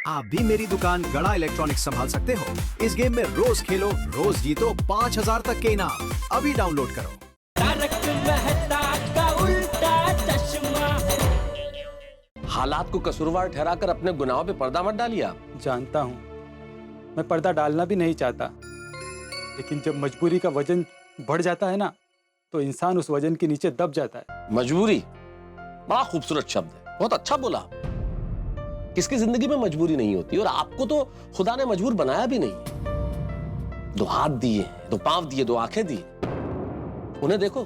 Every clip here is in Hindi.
आप भी मेरी दुकान गड़ा इलेक्ट्रॉनिक्स संभाल सकते हो। इस गेम में रोज खेलो, रोज जीतो 5,000 तक के इनाम। अभी डाउनलोड करो। तारक मेहता का उल्टा चश्मा। हालात को कसूरवार ठहराकर अपने गुनाहों पे पर्दा मत डालिए आप। जानता हूँ, मैं पर्दा डालना भी नहीं चाहता, लेकिन जब मजबूरी का वजन बढ़ जाता है ना, तो इंसान उस वजन के नीचे दब जाता है। मजबूरी बड़ा खूबसूरत शब्द है, बहुत अच्छा बोला आप। किसकी जिंदगी में मजबूरी नहीं होती, और आपको तो खुदा ने मजबूर बनाया भी नहीं। 2 हाथ दिए, 2 पांव दिए, 2 आंखें दी। उन्हें देखो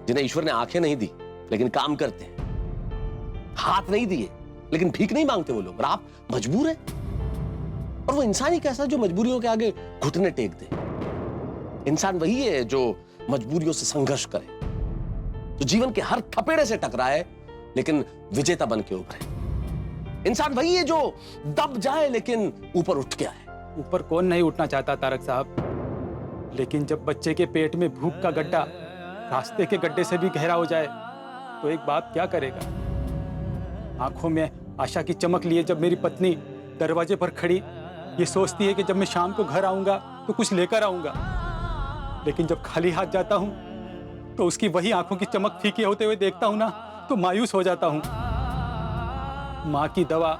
जिन्हें ईश्वर ने आंखें नहीं दी लेकिन काम करते हैं, हाथ नहीं दिए लेकिन भीख नहीं मांगते वो लोग, और आप मजबूर हैं। और वो इंसान ही कैसा जो मजबूरियों के आगे घुटने टेक दे। इंसान वही है जो मजबूरियों से संघर्ष करे, जो जीवन के हर थपेड़े से टकराए लेकिन विजेता बन के उभरे। इंसान वही है जो दब जाए लेकिन ऊपर उठ के आए। ऊपर कौन नहीं उठना चाहता तारक साहब, लेकिन जब बच्चे के पेट में भूख का गड्ढा रास्ते के गड्ढे से भी गहरा हो जाए तो एक बाप क्या करेगा। आंखों में आशा की चमक लिए जब मेरी पत्नी दरवाजे पर खड़ी ये सोचती है कि जब मैं शाम को घर आऊंगा तो कुछ लेकर आऊंगा, लेकिन जब खाली हाथ जाता हूं तो उसकी वही आंखों की चमक फीकी होते हुए देखता हूं ना, तो मायूस हो जाता हूं। माँ की दवा,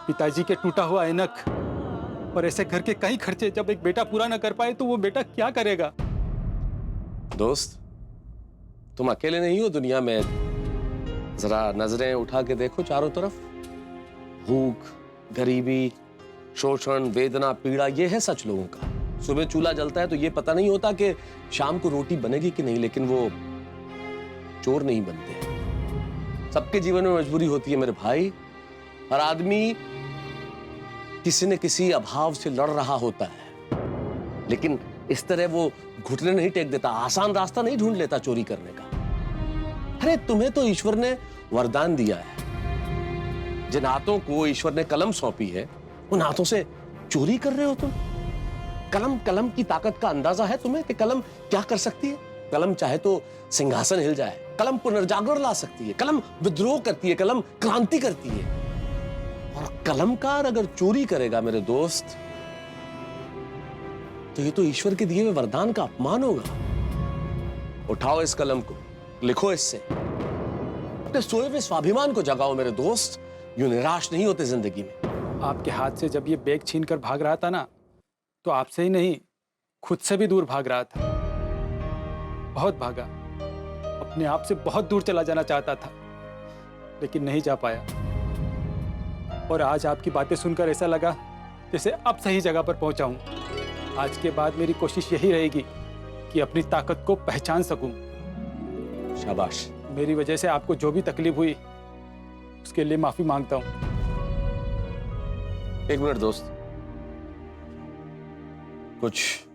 पिताजी के टूटा हुआ ऐनक और ऐसे घर के कई खर्चे जब एक बेटा पूरा ना कर पाए तो वो बेटा क्या करेगा। दोस्त, तुम अकेले नहीं हो दुनिया में। जरा नजरें उठा के देखो चारों तरफ। भूख, गरीबी, शोषण, वेदना, पीड़ा, ये है सच लोगों का। सुबह चूल्हा जलता है तो ये पता नहीं होता कि शाम को रोटी बनेगी कि नहीं, लेकिन वो चोर नहीं बनते। सबके जीवन में मजबूरी होती है मेरे भाई। हर आदमी किसी न किसी अभाव से लड़ रहा होता है, लेकिन इस तरह वो घुटने नहीं टेक देता, आसान रास्ता नहीं ढूंढ लेता चोरी करने का। अरे तुम्हें तो ईश्वर ने वरदान दिया है। जिन हाथों को ईश्वर ने कलम सौंपी है उन हाथों से चोरी कर रहे हो तुम। कलम की ताकत का अंदाजा है तुम्हें कि कलम क्या कर सकती है। कलम चाहे तो सिंहासन हिल जाए, कलम पुनर्जागरण ला सकती है, कलम विद्रोह करती है, कलम क्रांति करती है। और कलमकार अगर चोरी करेगा मेरे दोस्त, तो ये तो ईश्वर के दिए हुए वरदान का अपमान होगा। उठाओ इस कलम को, लिखो इससे, अपने सोए हुए स्वाभिमान को जगाओ मेरे दोस्त। यूं निराश नहीं होते जिंदगी में। आपके हाथ से जब ये बैग छीनकर भाग रहा था ना, तो आपसे ही नहीं खुद से भी दूर भाग रहा था। बहुत भागा, अपने आप से बहुत दूर चला जाना चाहता था, लेकिन नहीं जा पाया। और आज आपकी बातें सुनकर ऐसा लगा जैसे अब सही जगह पर पहुंचा हूं। आज के बाद मेरी कोशिश यही रहेगी कि अपनी ताकत को पहचान सकूं। शाबाश। मेरी वजह से आपको जो भी तकलीफ हुई उसके लिए माफी मांगता हूं। 1 मिनट दोस्त, कुछ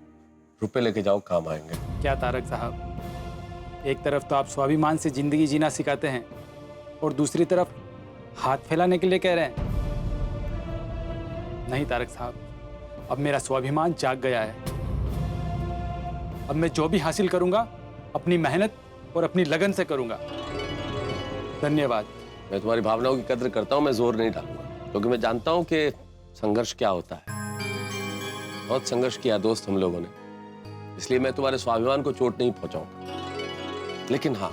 रुपए लेके जाओ, काम आएंगे। क्या तारक साहब, एक तरफ तो आप स्वाभिमान से जिंदगी जीना सिखाते हैं और दूसरी तरफ हाथ फैलाने के लिए कह रहे हैं। नहीं तारक साहब, अब मेरा स्वाभिमान जाग गया है। अब मैं जो भी हासिल करूंगा अपनी मेहनत और अपनी लगन से करूंगा। धन्यवाद। मैं तुम्हारी भावनाओं की कद्र करता हूं, मैं जोर नहीं डालूंगा, क्योंकि मैं जानता हूं कि संघर्ष क्या होता है। बहुत संघर्ष किया दोस्त हम लोगों ने, इसलिए मैं तुम्हारे स्वाभिमान को चोट नहीं पहुंचाऊंगा। लेकिन हाँ,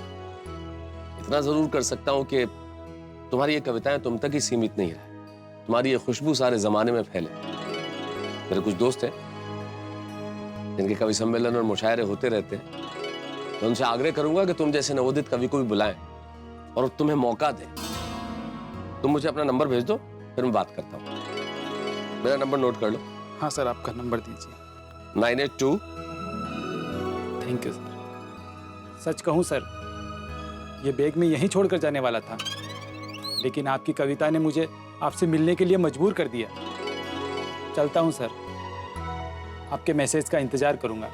इतना जरूर कर सकता हूं कि तुम्हारी ये कविताएं तुम तक ही सीमित नहीं रहे, तुम्हारी ये खुशबू सारे जमाने में फैले। मेरे कुछ दोस्त हैं जिनके कवि सम्मेलन और मुशायरे होते रहते हैं। मैं उनसे आग्रह करूंगा कि तुम जैसे नवोदित कवि को भी बुलाएं और तुम्हें मौका दें। तुम मुझे अपना नंबर भेज दो, फिर मैं बात करता हूं। मेरा नंबर नोट कर लो। हाँ सर, आपका नंबर दीजिए। 982। Thank you sir. सच कहूँ सर, ये बैग मैं यहीं छोड़कर जाने वाला था, लेकिन आपकी कविता ने मुझे आपसे मिलने के लिए मजबूर कर दिया। चलता हूँ सर, आपके मैसेज का इंतजार करूँगा।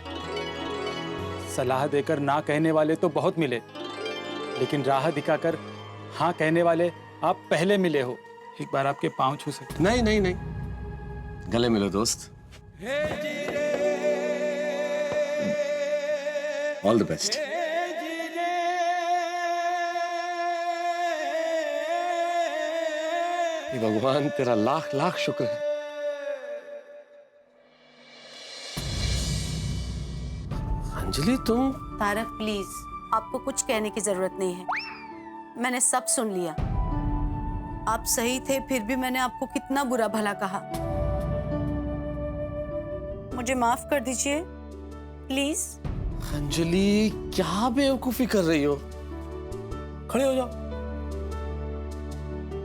सलाह देकर ना कहने वाले तो बहुत मिले, लेकिन राह दिखाकर हाँ कहने वाले आप पहले मिले हो। एक बार आपके पाँव छू सकते? नहीं नहीं नहीं, गले मिलो दोस्त। All the best. हे भगवान, तेरा लाख लाख शुक्र है। अंजलि तुम। तारक प्लीज, आपको कुछ कहने की जरूरत नहीं है, मैंने सब सुन लिया। आप सही थे, फिर भी मैंने आपको कितना बुरा भला कहा। मुझे माफ कर दीजिए प्लीज। अंजलि क्या बेवकूफी कर रही हो? खड़े हो जाओ।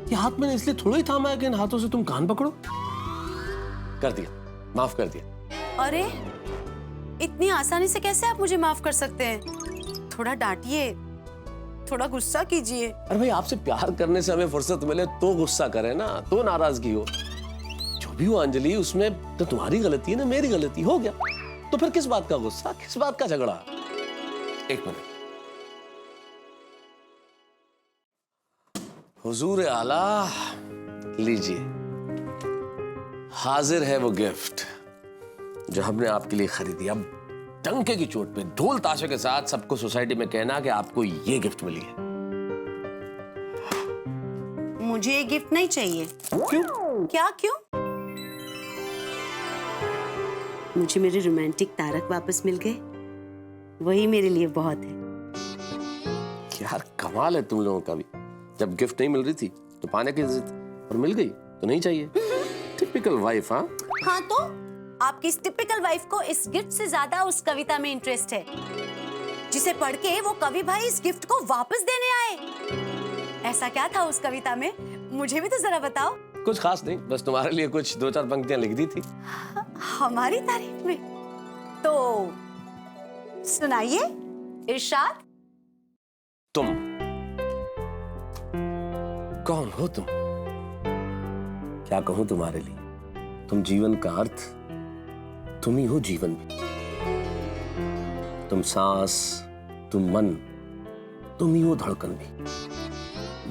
ये हाथ मैंने इसलिए थोड़ा ही थामा है कि इन हाथों से तुम कान पकड़ो। कर दिया, माफ कर दिया। अरे इतनी आसानी से कैसे आप मुझे माफ कर सकते हैं? थोड़ा डांटिए, थोड़ा गुस्सा कीजिए। अरे भाई, आपसे प्यार करने से हमें फुर्सत मिले तो गुस्सा करें ना, तो नाराजगी हो। जो भी हो अंजलि, उसमें तो तुम्हारी गलती है ना, मेरी गलती। हो गया तो फिर किस बात का गुस्सा, किस बात का झगड़ा? एक मिनट। हुजूर आला, लीजिए, हाजिर है वो गिफ्ट जो हमने आपके लिए खरीदी। अब डंके की चोट पे, ढोल ताशे के साथ सबको सोसाइटी में कहना कि आपको ये गिफ्ट मिली है। मुझे ये गिफ्ट नहीं चाहिए। क्यों? क्या क्यों? मुझे मेरे रोमांटिक तारक वापस मिल गए, वही मेरे लिए बहुत है। यार कमाल है तुम लोगों का भी। जब गिफ्ट नहीं मिल रही थी तो पाने की जिद, और मिल गई तो नहीं चाहिए। Typical wife. हाँ हाँ, तो आपकी इस टिपिकल वाइफ को इस गिफ्ट से ज्यादा उस कविता में इंटरेस्ट है, जिसे पढ़ के वो कवि भाई इस गिफ्ट को वापस देने आए। ऐसा क्या था उस कविता में? मुझे भी तो जरा बताओ। कुछ खास नहीं, बस तुम्हारे लिए कुछ 2-4 पंक्तियां लिख दी थी। हमारी तारीफ में? तो सुनाइए, इरशाद। तुम कौन हो? तुम क्या कहूं तुम्हारे लिए? तुम जीवन का अर्थ, तुम ही हो जीवन में। तुम सांस, तुम मन, तुम ही हो धड़कन भी।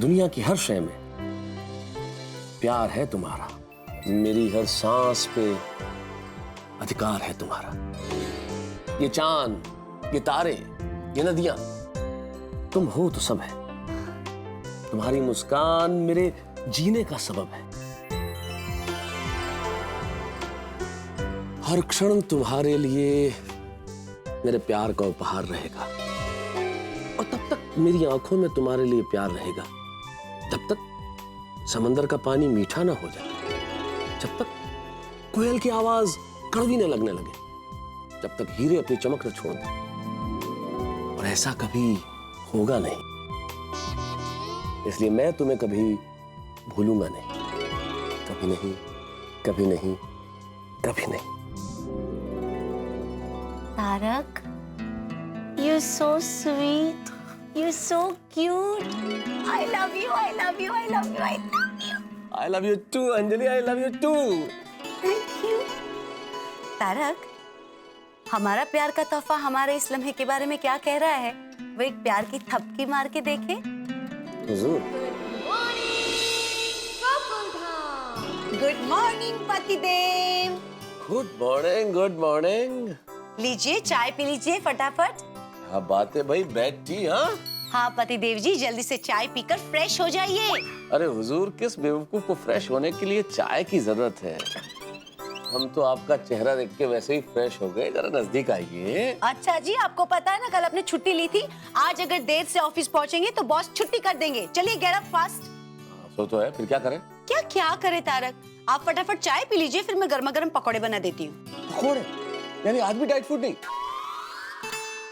दुनिया की हर शय में प्यार है तुम्हारा। मेरी हर सांस पे अधिकार है तुम्हारा। ये चांद, ये तारे, ये नदियां, तुम हो तो सब है। तुम्हारी मुस्कान मेरे जीने का सबब है। हर क्षण तुम्हारे लिए मेरे प्यार का उपहार रहेगा, और तब तक मेरी आंखों में तुम्हारे लिए प्यार रहेगा, जब तक समंदर का पानी मीठा ना हो जाए, जब तक कोयल की आवाज कड़वी न लगने लगे, जब तक हीरे अपनी चमक न छोड़ दें। और ऐसा कभी होगा नहीं, इसलिए मैं तुम्हें कभी भूलूंगा नहीं। कभी नहीं, कभी नहीं, कभी नहीं। Tarak, you're so sweet, you're so cute. I love you, I love you, I love you, I love you. I love you too, Anjali, I love you too. Thank you. Tarak, हमारा प्यार का तोहफा हमारे इस लम्हे के बारे में क्या कह रहा है? वो एक प्यार की थपकी मार के देखे। हुजूर। गुड मॉर्निंग पतिदेव। Good morning, good morning. लीजिए, चाय पी लीजिए फटाफट। क्या बात है भाई, बैठी? हाँ हाँ पतिदेव जी, जल्दी से चाय पीकर फ्रेश हो जाइए। अरे हुजूर, किस बेवकूफ को फ्रेश होने के लिए चाय की जरूरत है? हम तो आपका चेहरा देख के वैसे ही फ्रेश हो गए। जरा नजदीक आइए। अच्छा जी, आपको पता है ना कल आपने छुट्टी ली थी, आज अगर देर से ऑफिस पहुंचेंगे तो बॉस छुट्टी कर देंगे। चलिए गेट अप फास्ट। सो तो है, फिर क्या करें? क्या क्या करे तारक, आप फटाफट चाय पी लीजिए, फिर मैं गर्मा गर्म पकौड़े बना देती हूँ। पकौड़े? यानी आज भी डाइट फूड नहीं?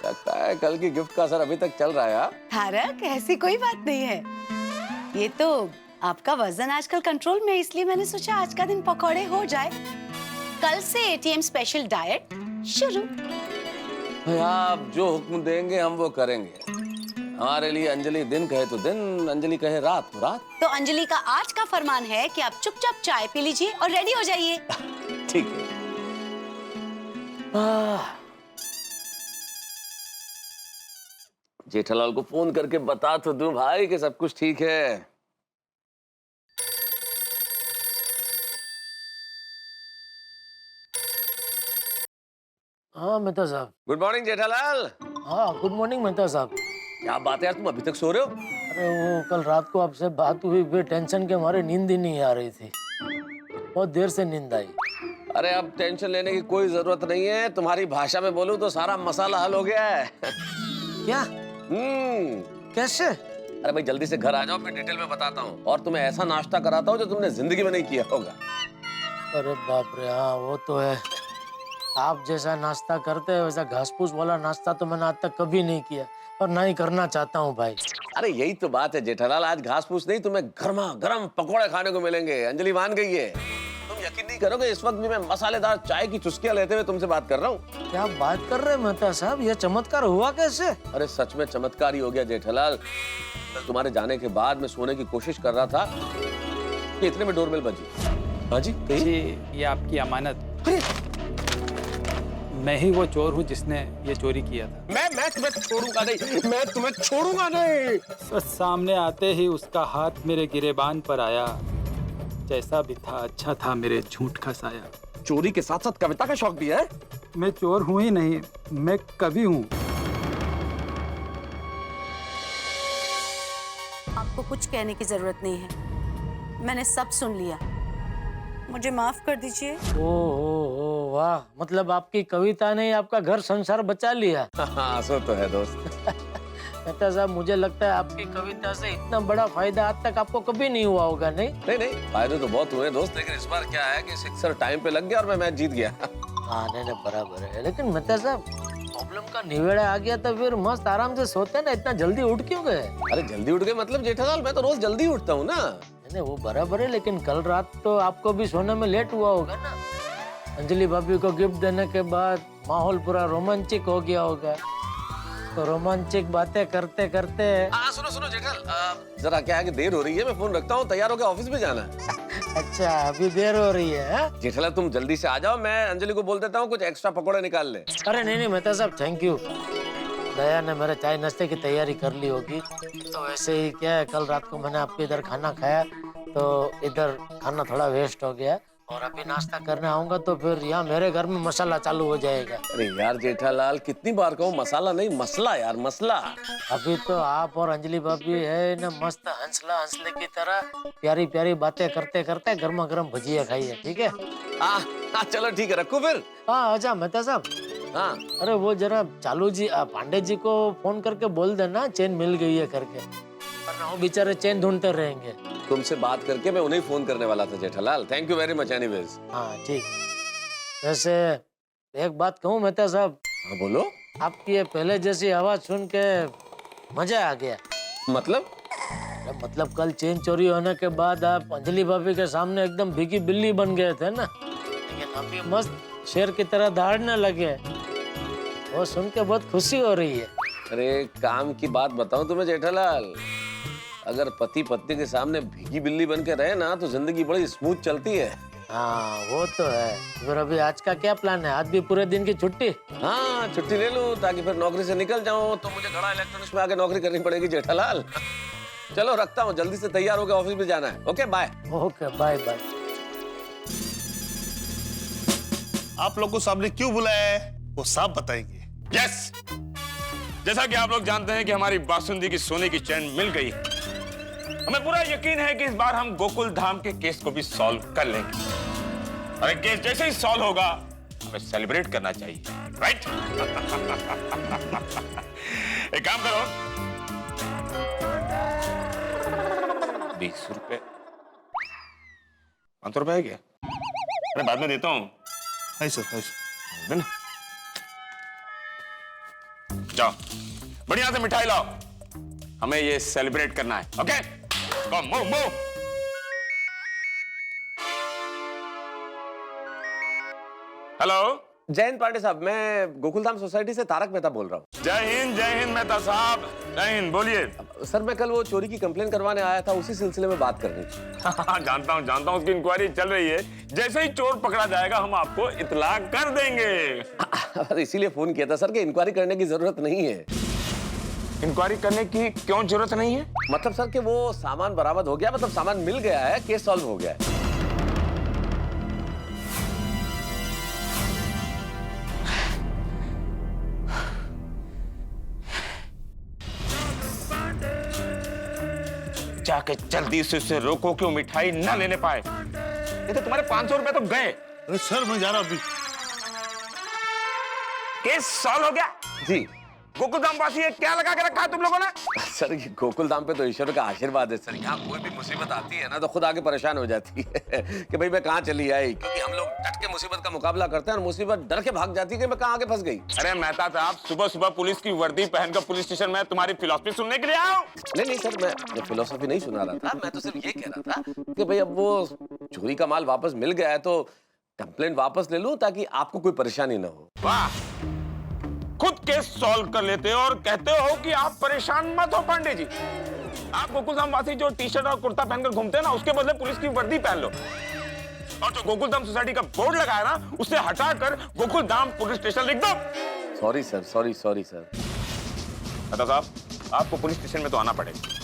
लगता है कल की गिफ्ट का असर अभी तक चल रहा है। यार तारक, ऐसी कोई बात नहीं है, ये तो आपका वजन आजकल कंट्रोल में है, इसलिए मैंने सोचा आज का दिन पकौड़े हो जाए। कल से एटीएम स्पेशल डाइट शुरू। भाई आप जो हुक्म देंगे हम वो करेंगे। हमारे लिए अंजलि दिन कहे तो दिन, अंजलि कहे रात तो रात। तो अंजलि का आज का फरमान है कि आप चुपचाप चाय पी लीजिए और रेडी हो जाइए। ठीक है। जेठालाल को फोन करके बता तो दूं भाई कि सब कुछ ठीक है। हाँ मेहता साहब। Good morning Jethalal. हाँ गुड मॉर्निंग मेहता साहब। क्या बात है यार, तुम अभी तक सो रहे हो? अरे वो कल रात को आपसे बात हुई, फिर टेंशन के मारे नींद ही नहीं आ रही थी, बहुत देर से नींद आई। अरे अब टेंशन लेने की कोई जरूरत नहीं है, तुम्हारी भाषा में बोलूं तो सारा मसाला हल हो गया है। क्या? कैसे? अरे भाई जल्दी से घर आ जाओ, फिर डिटेल में बताता हूँ और तुम्हें ऐसा नाश्ता कराता हूँ जो तुमने जिंदगी में नहीं किया होगा। अरे बाप रे, हाँ वो तो है। आप जैसा नाश्ता करते हैं वैसा घास फूस वाला नाश्ता तो मैंने आज तक कभी नहीं किया और ना ही करना चाहता हूँ भाई। अरे यही तो बात है जेठालाल, आज घास फूस नहीं, तुम्हें गर्मा गर्म पकौड़े खाने को मिलेंगे। अंजलि मान गई है। तुम यकीन नहीं करोगे, इस वक्त भी मैं मसालेदार चाय की चुस्कियां लेते हुए तुमसे बात कर रहा हूँ। क्या बात कर रहे हैं मेहता साहब, ये चमत्कार हुआ कैसे? अरे सच में चमत्कार ही हो गया जेठालाल। कल तुम्हारे जाने के बाद मैं सोने की कोशिश कर रहा था कि इतने में डोरबेल बजी। हाँ जी जी, ये आपकी अमानत। मैं ही वो चोर हूँ जिसने ये चोरी किया था। मैं तुम्हें छोड़ूंगा नहीं, मैं तुम्हें छोड़ूंगा नहीं। सच सामने आते ही उसका हाथ मेरे गिरेबान पर आया। जैसा भी था अच्छा था मेरे झूठ का साया। चोरी के साथ साथ कविता का शौक भी है? मैं चोर हूँ ही नहीं, मैं कवि हूँ। आपको कुछ कहने की जरूरत नहीं है, मैंने सब सुन लिया, मुझे माफ कर दीजिए। ओ वाह, मतलब आपकी कविता ने आपका घर संसार बचा लिया। हाँ सो तो है दोस्त। मेहता साहब, मुझे लगता है आपकी कविता से इतना बड़ा फायदा आज तक आपको कभी नहीं हुआ होगा। नहीं नहीं, फायदे तो बहुत हुए दोस्त, लेकिन इस बार क्या है कि सिक्सर टाइम पे लग गया और मैं मैच जीत गया। हाँ नहीं बराबर है, लेकिन मेहता साहब प्रॉब्लम का निवेड़ा आ गया तो फिर मस्त आराम से सोते ना, इतना जल्दी उठ क्यों गए? अरे जल्दी उठ गए मतलब जेठालाल, मैं तो रोज जल्दी उठता हूँ ना। नहीं वो बराबर है, लेकिन कल रात तो आपको भी सोने में लेट हुआ होगा ना। अंजलि भाभी को गिफ्ट देने के बाद माहौल पूरा रोमांचिक हो गया होगा, तो रोमांचिक बातें करते करते। हाँ सुनो जेठाल, जरा क्या है कि देर हो रही है, मैं फोन रखता हूँ, तैयार होकर ऑफिस में जाना है। अच्छा अभी देर हो रही है? जेठालाल तुम जल्दी से आ जाओ, मैं अंजलि को बोल देता हूँ कुछ एक्स्ट्रा पकौड़े निकाल ले। अरे नहीं मेहता साहब, थैंक यू। दया ने मेरे चाय नाश्ते की तैयारी कर ली होगी। तो वैसे ही क्या है, कल रात को मैंने आपके इधर खाना खाया तो इधर खाना थोड़ा वेस्ट हो गया, और अभी नाश्ता करने आऊंगा तो फिर यहाँ मेरे घर में मसाला चालू हो जाएगा। अरे यार जेठालाल, कितनी बार कहूँ मसाला नहीं मसला यार, मसला। अभी तो आप और अंजलि भाभी है ना मस्त हंसले की तरह प्यारी प्यारी बातें करते करते गर्मा गर्म भजिया खाइए, ठीक है? हाँ चलो ठीक है, रखो फिर। हाँ अच्छा मेहता साहब। हाँ अरे वो जरा चालू जी पांडे जी को फोन करके बोल देना चेन मिल गई है करके, वरना वो बेचारे चेन ढूंढते रहेंगे। तुमसे बात करके मैं उन्हें फोन करने वाला था Jethalal, thank you very much anyways. हाँ ठीक। वैसे एक बात कहूँ मेहता साहब? हाँ बोलो। आपकी ये पहले जैसी आवाज सुन के मजा आ गया। मतलब कल चेन चोरी होने के बाद आप अंजलि भाभी के सामने एकदम भीगी बिल्ली बन गए थे ना, लेकिन अभी मस्त शेर की तरह दौड़ने लगे, वो सुन के बहुत खुशी हो रही है। अरे काम की बात बताऊं तुम्हें जेठालाल, अगर पति पत्नी के सामने भीगी बिल्ली बन के रहे ना तो जिंदगी बड़ी स्मूथ चलती है। हाँ वो तो है। फिर अभी आज का क्या प्लान है? आज भी पूरे दिन की छुट्टी? हाँ छुट्टी ले लूं ताकि फिर नौकरी से निकल जाऊं, तो मुझे गड़ा इलेक्ट्रॉनिक्स में आके नौकरी करनी पड़ेगी जेठालाल। चलो रखता हूँ, जल्दी से तैयार होकर ऑफिस में जाना है। Okay bye. Okay bye bye. आप लोग को साहब ने क्यों बुलाया है वो साहब बताएंगे। यस, जैसा कि आप लोग जानते हैं कि हमारी बासुंदी की सोने की चैन मिल गई है। हमें पूरा यकीन है कि इस बार हम गोकुल धाम के केस को भी सॉल्व कर लेंगे, और एक केस जैसे ही सॉल्व होगा हमें सेलिब्रेट करना चाहिए, राइट? एक काम करो, 20 रुपए, 500 रुपए है क्या? अरे बाद में देता हूँ। है सर। ना जाओ बढ़िया से मिठाई लाओ, हमें ये सेलिब्रेट करना है। Okay come move move. Hello Jayant Pandey साहब, मैं गोकुलधाम सोसाइटी से तारक मेहता बोल रहा हूँ। जय हिंद मेहता साहब, जय हिंद। बोलिए। सर मैं कल वो चोरी की कंप्लेन करवाने आया था, उसी सिलसिले में बात करनी थी। जानता हूँ उसकी इंक्वायरी चल रही है। जैसे ही चोर पकड़ा जाएगा हम आपको इत्तला कर देंगे। इसीलिए फोन किया था सर कि इंक्वायरी करने की जरूरत नहीं है। इंक्वायरी करने की क्यों जरूरत नहीं है? मतलब सर कि वो सामान बरामद हो गया, मतलब सामान मिल गया है, केस सॉल्व हो गया है। जाके जल्दी से उसे रोको कि वो मिठाई ना लेने पाए, नहीं तो तुम्हारे 500 रुपए तो गए। अरे सर मैं जा रहा अभी। केस सॉल्व हो गया जी गोकुल धाम वासी, ये क्या लगा के रखा है तुम लोगों ने? सर, ये गोकुल धाम पे तो ईश्वर का आशीर्वाद है सर। यहाँ कोई भी मुसीबत आती है ना तो खुद आके परेशान हो जाती है कि भाई मैं कहाँ चली आई, क्योंकि हम लोग डट के मुसीबत का मुकाबला करते हैं और मुसीबत डर के भाग जाती है कि मैं कहाँ आके फंस गई। अरे मेहता साहब, सुबह सुबह पुलिस की वर्दी पहनकर पुलिस स्टेशन में तुम्हारी फिलॉसफी सुनने के लिए आया हूं। नहीं सर, मैं फिलोसफी नहीं सुना रहा था, मैं तो सिर्फ ये कह रहा था कि भाई अब वो चोरी का माल वापस मिल गया है तो कंप्लेंट वापस ले लूं ताकि आपको कोई परेशानी ना हो। वाह, खुद केस सॉल्व कर लेते हो और कहते हो कि आप परेशान मत हो पांडे जी। आप गोकुल धाम वासी जो टी शर्ट और कुर्ता पहनकर घूमते हैं ना, उसके बदले पुलिस की वर्दी पहन लो। और जो गोकुल धाम सोसाइटी का बोर्ड लगाया ना, उसे हटाकर गोकुल धाम पुलिस स्टेशन लिख दो। Sorry sir, sorry sir. Mehta साहब, आपको पुलिस स्टेशन में तो आना पड़ेगा।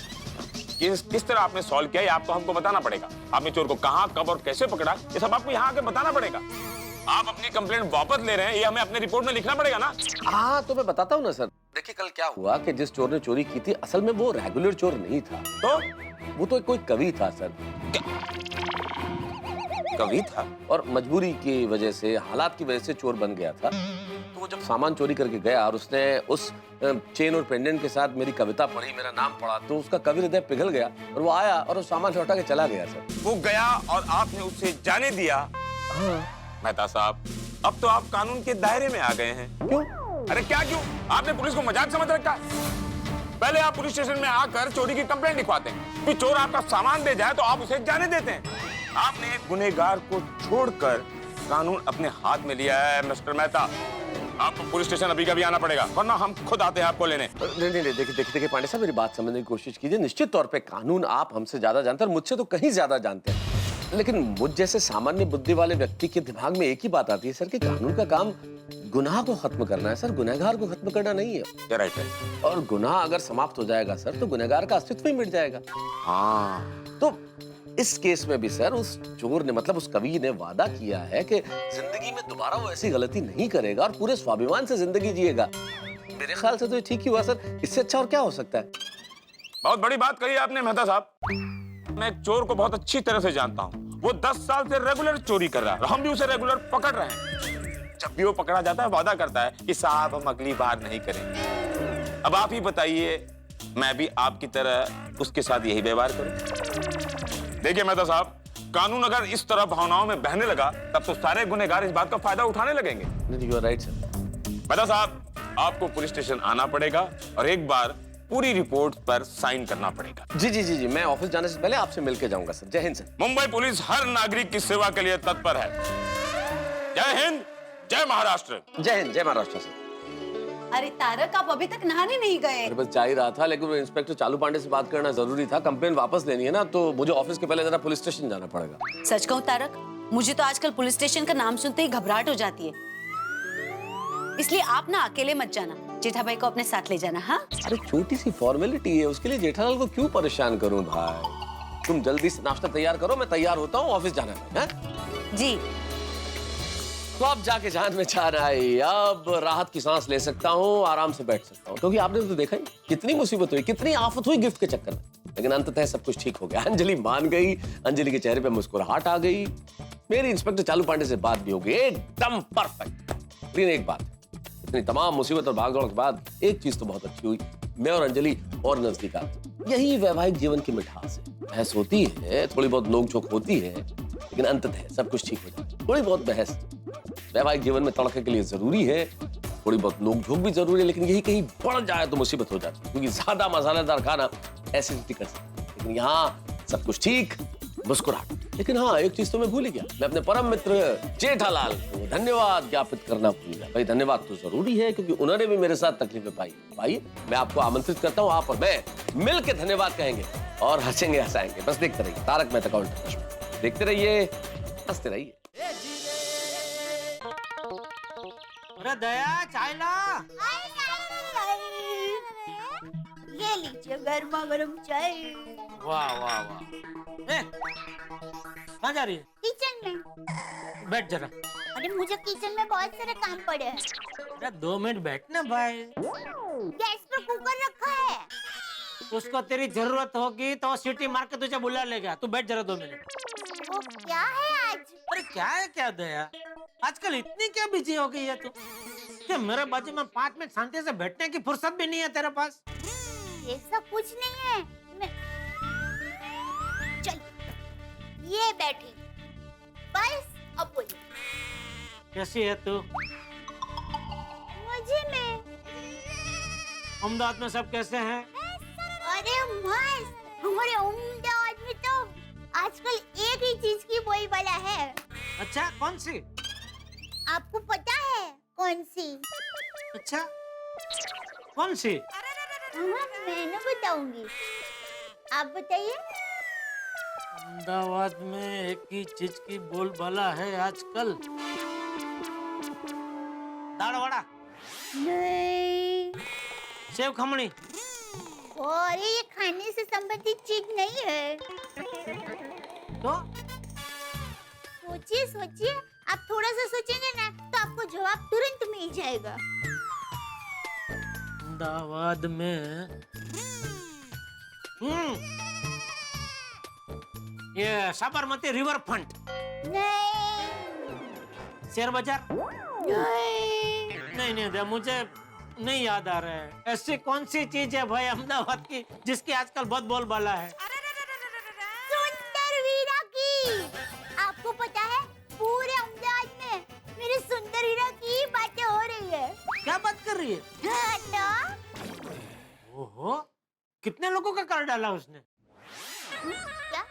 किस तरह आपने सॉल्व किया ये आपको हमको बताना पड़ेगा। आपने चोर को कहां, कब और कैसे पकड़ा, ये सब आपको यहाँ आके बताना पड़ेगा। आप अपनी कंप्लेंट वापस ले रहे हैं, ये हमें अपने रिपोर्ट में लिखना पड़ेगा ना। हाँ तो मैं बताता हूँ ना सर। देखिए कल क्या हुआ कि जिस चोर ने चोरी की थी असल में वो रेगुलर चोर नहीं था, तो वो तो कोई कवि था सर। कवि था और मजबूरी की वजह से, हालात की वजह से चोर बन गया था। तो वो जब सामान चोरी करके गया और उसने उस चेन और पेंडेंट के साथ मेरी कविता पढ़ी, मेरा नाम पढ़ा, तो उसका कवि हृदय पिघल गया और वो आया और उस सामान लौटा के चला गया सर। वो गया और आपने उसे जाने दिया। मेहता साहब, अब तो आप कानून के दायरे में आ गए हैं। क्यों? अरे क्या क्यों? आपने पुलिस को मजाक समझ रखा है। पहले आप पुलिस स्टेशन में आकर चोरी की कंप्लेंट लिखवाते हैं, फिर चोर आपका सामान दे जाए तो आप उसे जाने देते हैं। आपने एक गुनहगार को छोड़कर कानून अपने हाथ में लिया है मिस्टर मेहता। आपको पुलिस स्टेशन अभी का भी आना पड़ेगा, वरना हम खुद आते हैं आपको लेने। नहीं, देखिए पांडे साहब, मेरी बात समझने की कोशिश कीजिए। निश्चित तौर पे कानून आप हमसे ज्यादा जानते हैं और मुझसे तो कहीं ज्यादा जानते हैं, लेकिन मुझ जैसे सामान्य बुद्धि वाले व्यक्ति के दिमाग में एक ही बात आती है सर कि कानून का काम गुनाह को खत्म करना है सर, गुनहगार को खत्म करना नहीं है। राइट है। और गुनाह अगर समाप्त हो जाएगा सर तो गुनहगार का अस्तित्व ही मिट जाएगा। हाँ, तो इस केस में भी सर उस चोर ने, मतलब उस कवि ने वादा किया है कि जिंदगी में दोबारा वो ऐसी गलती नहीं करेगा और पूरे स्वाभिमान से जिंदगी जिएगा। मेरे ख्याल से तो ये ठीक ही हुआ सर, इससे अच्छा और क्या हो सकता है। बहुत बड़ी बात कही आपने मेहता साहब। मैं एक चोर को बहुत अच्छी तरह से जानता हूँ। वो 10 साल से रेगुलर चोरी कर रहा है, हम भी उसे रेगुलर पकड़ रहे हैं। जब भी वो पकड़ा जाता है वादा करता है कि साहब हम अगली बार नहीं करेंगे। अब आप ही बताइए, मैं भी आपकी तरह उसके साथ यही व्यवहार करूं? देखिए मेहता साहब, कानून अगर इस तरह भावनाओं में बहने लगा तब तो सारे गुनहगार इस बात का फायदा उठाने लगेंगे। You are right sir. Mehta साहब, आपको पुलिस स्टेशन आना पड़ेगा और एक बार पूरी रिपोर्ट पर साइन करना पड़ेगा। जी, मैं ऑफिस जाने से पहले आपसे मिलके जाऊंगा सर। जय हिंद सर। मुंबई पुलिस हर नागरिक की सेवा के लिए तत्पर है। जय हिंद, जय महाराष्ट्र। जय हिंद, जय महाराष्ट्र सर। अरे तारक, आप अभी तक नहाने नहीं गए? बस जा ही रहा था, लेकिन वो इंस्पेक्टर चालू पांडे से बात करना जरूरी था। कंप्लेंट वापस लेनी है ना, तो मुझे ऑफिस के पहले जरा पुलिस स्टेशन जाना पड़ेगा। सच कहूं तारक, मुझे तो आजकल पुलिस स्टेशन का नाम सुनते ही घबराहट हो जाती है। इसलिए आप ना अकेले मत जाना, जेठा भाई को अपने साथ ले जाना। हाँ, अरे छोटी सी फॉर्मेलिटी है, उसके लिए जेठालाल को क्यों परेशान करूं भाई। तुम जल्दी से नाश्ता तैयार करो, मैं तैयार होता हूँ, ऑफिस जाना है। जी। तो अब जाके जान में चाह रहा है, अब राहत की सांस ले सकता हूँ, आराम से बैठ सकता हूँ, क्योंकि आपने तो देखा ही कितनी मुसीबत हुई, कितनी आफत हुई गिफ्ट के चक्कर में, लेकिन अंततः सब कुछ ठीक हो गया। अंजलि मान गई, अंजलि के चेहरे पे मुस्कुराहट आ गई, मेरी इंस्पेक्टर चालू पांडे से बात भी हो गई, एकदम परफेक्ट। लेकिन एक बात, इतनी तमाम मुसीबत और भागदौड़ के बाद एक चीज तो बहुत अच्छी हुई, मैं और अंजलि और नजदीक आ गए। यही वैवाहिक जीवन की मिठास है। बहस होती है, थोड़ी बहुत नोक-झोंक होती है, लेकिन अंततः सब कुछ ठीक हो जाता है। थोड़ी बहुत बहस वैवाहिक जीवन में तड़के के लिए जरूरी है, थोड़ी बहुत नोक-झोंक भी जरूरी है, लेकिन यही कहीं बढ़ जाए तो मुसीबत हो जाती है, क्योंकि ज्यादा मसालेदार खाना एसिडिटी कर सकता है। लेकिन यहाँ सब कुछ ठीक, मुस्कुराहट। लेकिन हाँ, एक चीज तो मैं भूल ही गया, मैं अपने परम मित्र जेठालाल को धन्यवाद ज्ञापित करना भूल गया। भाई धन्यवाद तो जरूरी है, क्योंकि उन्होंने भी मेरे साथ तकलीफें पाई। भाई मैं आपको आमंत्रित करता हूँ, आप और मैं मिल के धन्यवाद कहेंगे और हंसेंगे हंसाएंगे। बस देखते रहिए तारक मेहता का उल्टा चश्मा, देखते रहिए, हंसते रहिए। अरे दया, चाय ला। ये लीजिए गर्मा गर्म चाय। वाह वाह वाह। कहाँ जा रही है? किचन में। बैठ जरा। अरे मुझे किचन में बहुत सारे काम पड़े हैं। अरे 2 मिनट बैठ ना भाई। गैस पर कुकर रखा है। उसको तेरी जरूरत होगी तो सिटी मार के तुझे बुला लेगा। तू बैठ जरा 2 मिनट। वो क्या है आज? अरे क्या है क्या दया, आजकल इतनी क्या बिजी हो गई है तू कि मेरे बाजू में 5 मिनट शांति से बैठने की फुर्सत भी नहीं है तेरे पास। ये सब कुछ नहीं है। मैं चल ये बैठी बस। अब बोली कैसी है तू? मुझे में अहमदाबाद में सब कैसे हैं? अरे मस्त। हमारे अहमदाबाद में तो आजकल एक ही चीज की बोलबाला है। अच्छा कौन सी? आपको पता है कौन सी? अच्छा कौन सी? हाँ, मैंने बताऊंगी, आप बताइए। अहमदाबाद में एक ही चीज की बोलबाला है आजकल। दाल वड़ा, नहीं, सेव खमणी। और ये खाने से संबंधित चीज नहीं है। तो सोचिए सोचिए, आप थोड़ा सा सोचेंगे ना तो आपको जवाब तुरंत मिल जाएगा। अहमदाबाद में ये साबरमती रिवर फ्रंट, नहीं, शेयर बाजार। नहीं, नहीं दे, मुझे नहीं याद आ रहा है। ऐसी कौन सी चीज है भाई अहमदाबाद की जिसकी आजकल बहुत बोलबाला है? सुंदर वीरा की। आपको पता है पूरे अहमदाबाद में मेरी सुंदर वीरा की बातें हो रही है। क्या बात कर रही है? हाँ, ओहो, कितने लोगों का कर डाला उसने? क्या?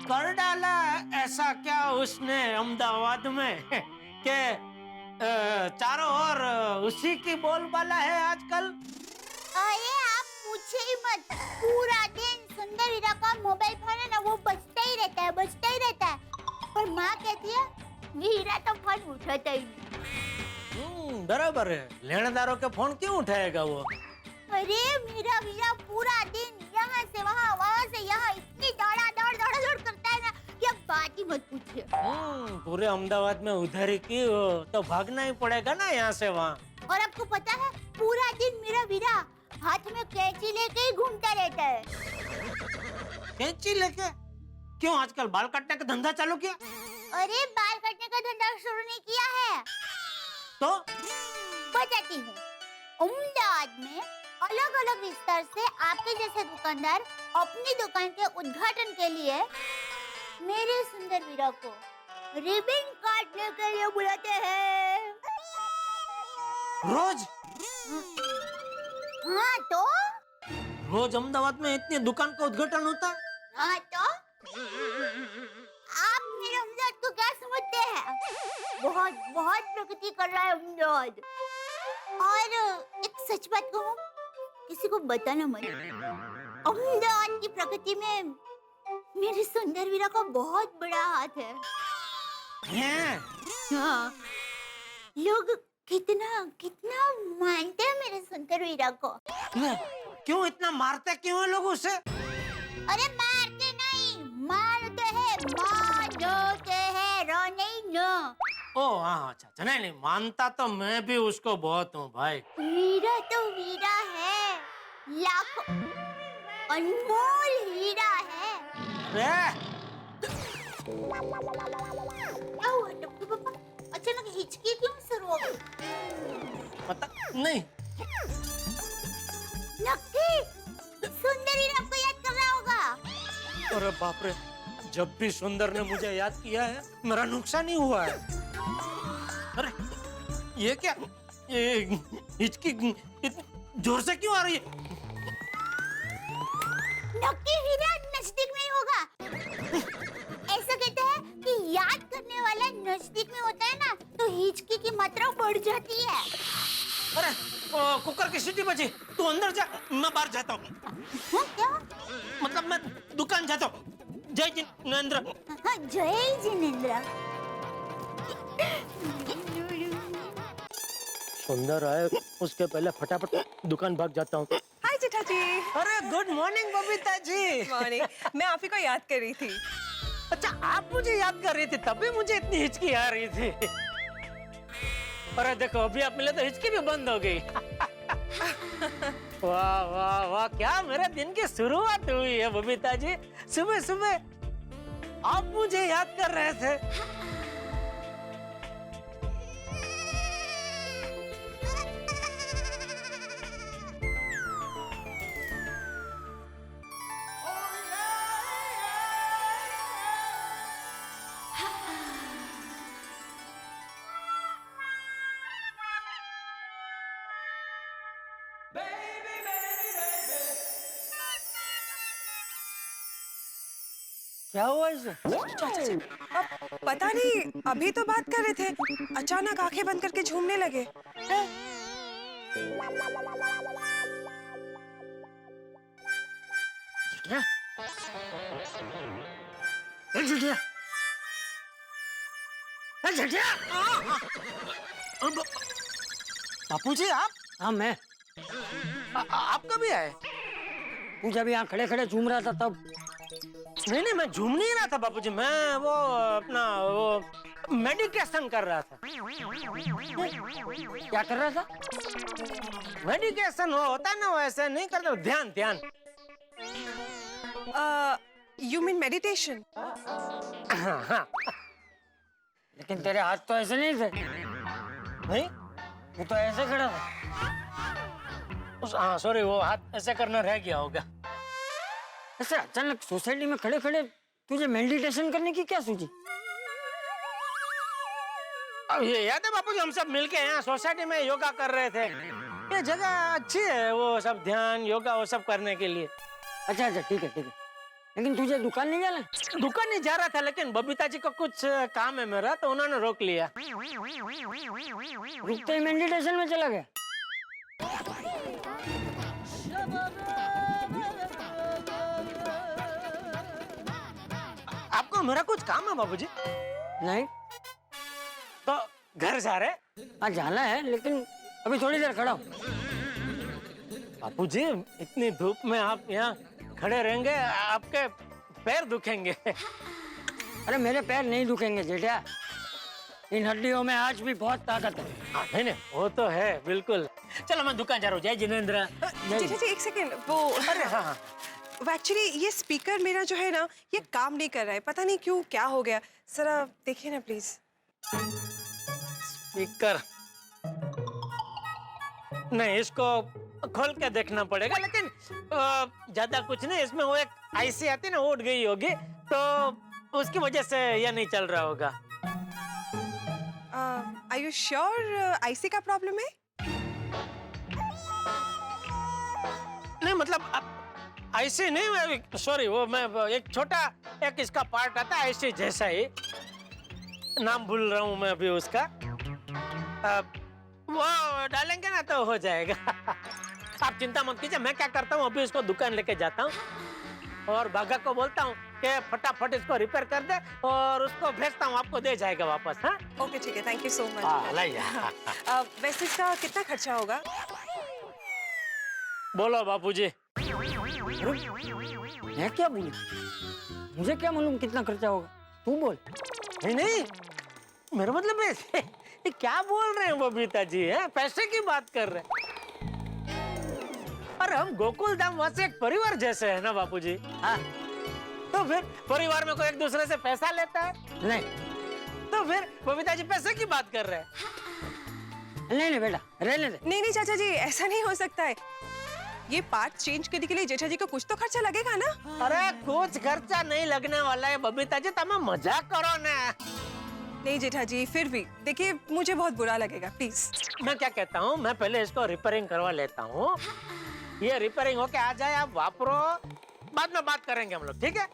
कर डाला ऐसा क्या उसने अहमदाबाद में के चारों ओर उसी की बोलबाला है आजकल। अरे आप पूछे ही मत। पूरा दिन सुंदर वीरा का मोबाइल फोन है ना, वो बजता ही रहता है, बजता ही रहता है। पर माँ कहती है वीरा तो फोन उठाता ही नहीं। बराबर है, लेनेदारों के फोन क्यों उठाएगा वो? अरे मेरा वीरा पूरा दिन यहाँ से वहाँ, वहाँ से यहाँ इतनी दौड़ा दौड़ करता है ना कि अब बात ही मत पूछिए। पूरे अहमदाबाद में उधारी की हो तो भागना ही पड़ेगा ना यहाँ से वहाँ। और आपको पता है पूरा दिन मेरा वीरा हाथ में कैंची लेके ही घूमता रहता है। कैंची लेके? क्यों आजकल बाल काटने का धंधा चालू किया? अरे बाल काटने का धंधा शुरू नहीं किया है। तो बताती हूँ। अहमदाबाद में अलग अलग विस्तार से आपके जैसे दुकानदार अपनी दुकान के उद्घाटन के लिए मेरे सुंदर वीरा को रिबन काटने के लिए बुलाते हैं। रोज? हाँ तो? रोज अहमदाबाद में इतनी दुकान का उद्घाटन होता है? हाँ तो? आप मेरे अहमदाबाद को क्या समझते हैं? बहुत बहुत प्रगति कर रहा है अहमदाबाद। और एक सच बात कहूँ, किसी को बताना मत। अहमदाबाद की प्रगति में मेरे सुंदर वीरा का बहुत बड़ा हाथ है। हाँ, लोग कितना कितना मानते हैं मेरे सुंदर वीरा को। क्यों इतना मारते क्यों है लोग उसे? अरे मारते नहीं, मारते हैं, मानते हैं, रो नहीं न। ओ हाँ, अच्छा नहीं, मानता तो मैं भी उसको बहुत हूँ भाई। वीरा तो वीरा है, लाखों अनमोल हीरा है। क्या हुआ डॉक्टर पापा, अचानक हिचकी क्यों शुरू हो गई? पता नहीं। नक्की सुंदर हीरा आपको याद कर रहा होगा। अरे बाप रे, जब भी सुंदर ने मुझे याद किया है मेरा नुकसान ही हुआ है। अरे ये क्या, ये हिचकी इतनी जोर से क्यों आ रही है? नक्की हीरा नजदीक में ही होगा। ऐसा कहते हैं कि याद करने वाला नजदीक में होता है ना तो हिचकी की मात्रा बढ़ जाती है। अरे कुकर की सीटी बजी, तू अंदर जा, मैं बाहर जाता हूँ। क्या? मतलब मैं दुकान जाता हूँ। जय जिनेंद्र। हाँ, जय जिनेंद्र। सुंदर आए उसके पहले फटाफट दुकान भाग जाता हूँ। हाय जेठा जी। अरे good morning Babita ji. Morning. मैं आप ही को याद कर रही थी। अच्छा आप मुझे याद कर रही थी, तभी मुझे इतनी हिचकी आ रही थी। अरे देखो अभी आप मिले तो हिचकी भी बंद हो गई। वाह वाह वाह, क्या मेरे दिन की शुरुआत हुई है बबीता जी। सुबह सुबह आप मुझे याद कर रहे थे। क्या हुआ इसे? अब पता नहीं, अभी तो बात कर रहे थे, अचानक आंखें बंद करके झूमने लगे। क्या? ए झटिया, ए झटिया! बापूजी आप? हाँ मैं। आप कभी आए? तू जब यहाँ खड़े खड़े झूम रहा था तब। नहीं नहीं, मैं झूम नहीं रहा था बापूजी, मैं वो अपना वो मेडिटेशन कर रहा था। क्या कर रहा था? मेडिटेशन वो होता है ना, वैसे नहीं करता, ध्यान ध्यान। You mean meditation? हाँ हाँ। लेकिन तेरे हाथ तो ऐसे नहीं थे। नहीं, वो तो ऐसे खड़ा था। हाँ सॉरी, वो हाथ ऐसे करना रह गया होगा। ऐसे अचानक सोसाइटी में खड़े खड़े तुझे मेडिटेशन करने की क्या सूझी? अब ये याद है बापूजी, हम सब मिलके यहाँ सोसाइटी में योगा कर रहे थे। ये जगह अच्छी है, वो सब ध्यान योगा वो सब करने के लिए। अच्छा अच्छा, ठीक है ठीक है। लेकिन तुझे दुकान नहीं जाना? दुकान नहीं जा रहा था, लेकिन बबीता जी को कुछ काम है मेरा, तो उन्होंने रोक लिया। रुकते ही मेडिटेशन में चला गया? आपको मेरा कुछ काम है बाबूजी? नहीं। तो घर जा रहे? हाँ जाना है, लेकिन अभी थोड़ी देर खड़ा हो। बापूजी इतनी धूप में आप यहाँ खड़े रहेंगे, आपके पैर दुखेंगे। अरे मेरे पैर नहीं दुखेंगे जेठा, इन हड्डियों में आज भी बहुत ताकत है। नहीं नहीं, वो तो है बिल्कुल। चलो मैं दुकान जा रहा हूँ। जय जिनेंद्र। जेठा जी एक सेकेंड, वो अरे हाँ हाँ, एक्चुअली ये स्पीकर मेरा जो है ना, ये काम नहीं कर रहा है, पता नहीं क्यों, क्या हो गया। जरा देखिए ना प्लीज। स्पीकर नहीं, इसको खोल के देखना पड़ेगा, लेकिन ज्यादा कुछ नहीं, इसमें वो एक आईसी आती है ना, उठ गई होगी, तो उसकी वजह से ये नहीं चल रहा होगा। आर यू श्योर आईसी का प्रॉब्लम है? नहीं मतलब आईसी नहीं, सॉरी, वो मैं एक छोटा एक इसका पार्ट आता है आईसी जैसा ही, नाम भूल रहा हूँ मैं अभी उसका। वो डालेंगे ना तो हो जाएगा। आप चिंता मत कीजिए, मैं क्या करता हूँ, अभी इसको दुकान लेके जाता हूँ और बागा को बोलता हूँ कि फटाफट इसको रिपेयर कर दे, और उसको भेजता हूँ, आपको दे जाएगा वापस। हाँ ओके ठीक है, थैंक यू सो मच। लाइए। वैसे इसका कितना खर्चा होगा? बोलो बापूजी। मैं क्या बोलूं? मुझे क्या मालूम कितना खर्चा होगा, तू बोल। नहीं नहीं, मेरा मतलब है ये क्या बोल रहे हैं बबीता जी, है पैसे की बात कर रहे हैं। और हम गोकुल धाम वासी एक परिवार जैसे है ना बापूजी। हाँ तो फिर परिवार में कोई एक दूसरे से पैसा लेता है? नहीं तो फिर बबीता जी पैसे की बात कर रहे हैं? नहीं नहीं बेटा, रहने दे। नहीं नहीं चाचा जी, ऐसा नहीं हो सकता है। ये पार्ट चेंज करने के लिए जेठा जी को कुछ तो खर्चा लगेगा ना? अरे कुछ खर्चा नहीं लगने वाला है बबीता जी, तुम मजाक करो ना। नहीं जेठा जी, फिर भी देखिए, मुझे बहुत बुरा लगेगा, प्लीज। मैं क्या कहता हूँ, मैं पहले इसको रिपेयरिंग करवा लेता हूँ, ये रिपेयरिंग होके आ जाए, आप वापरो, बाद में बात करेंगे हम लोग, ठीक है?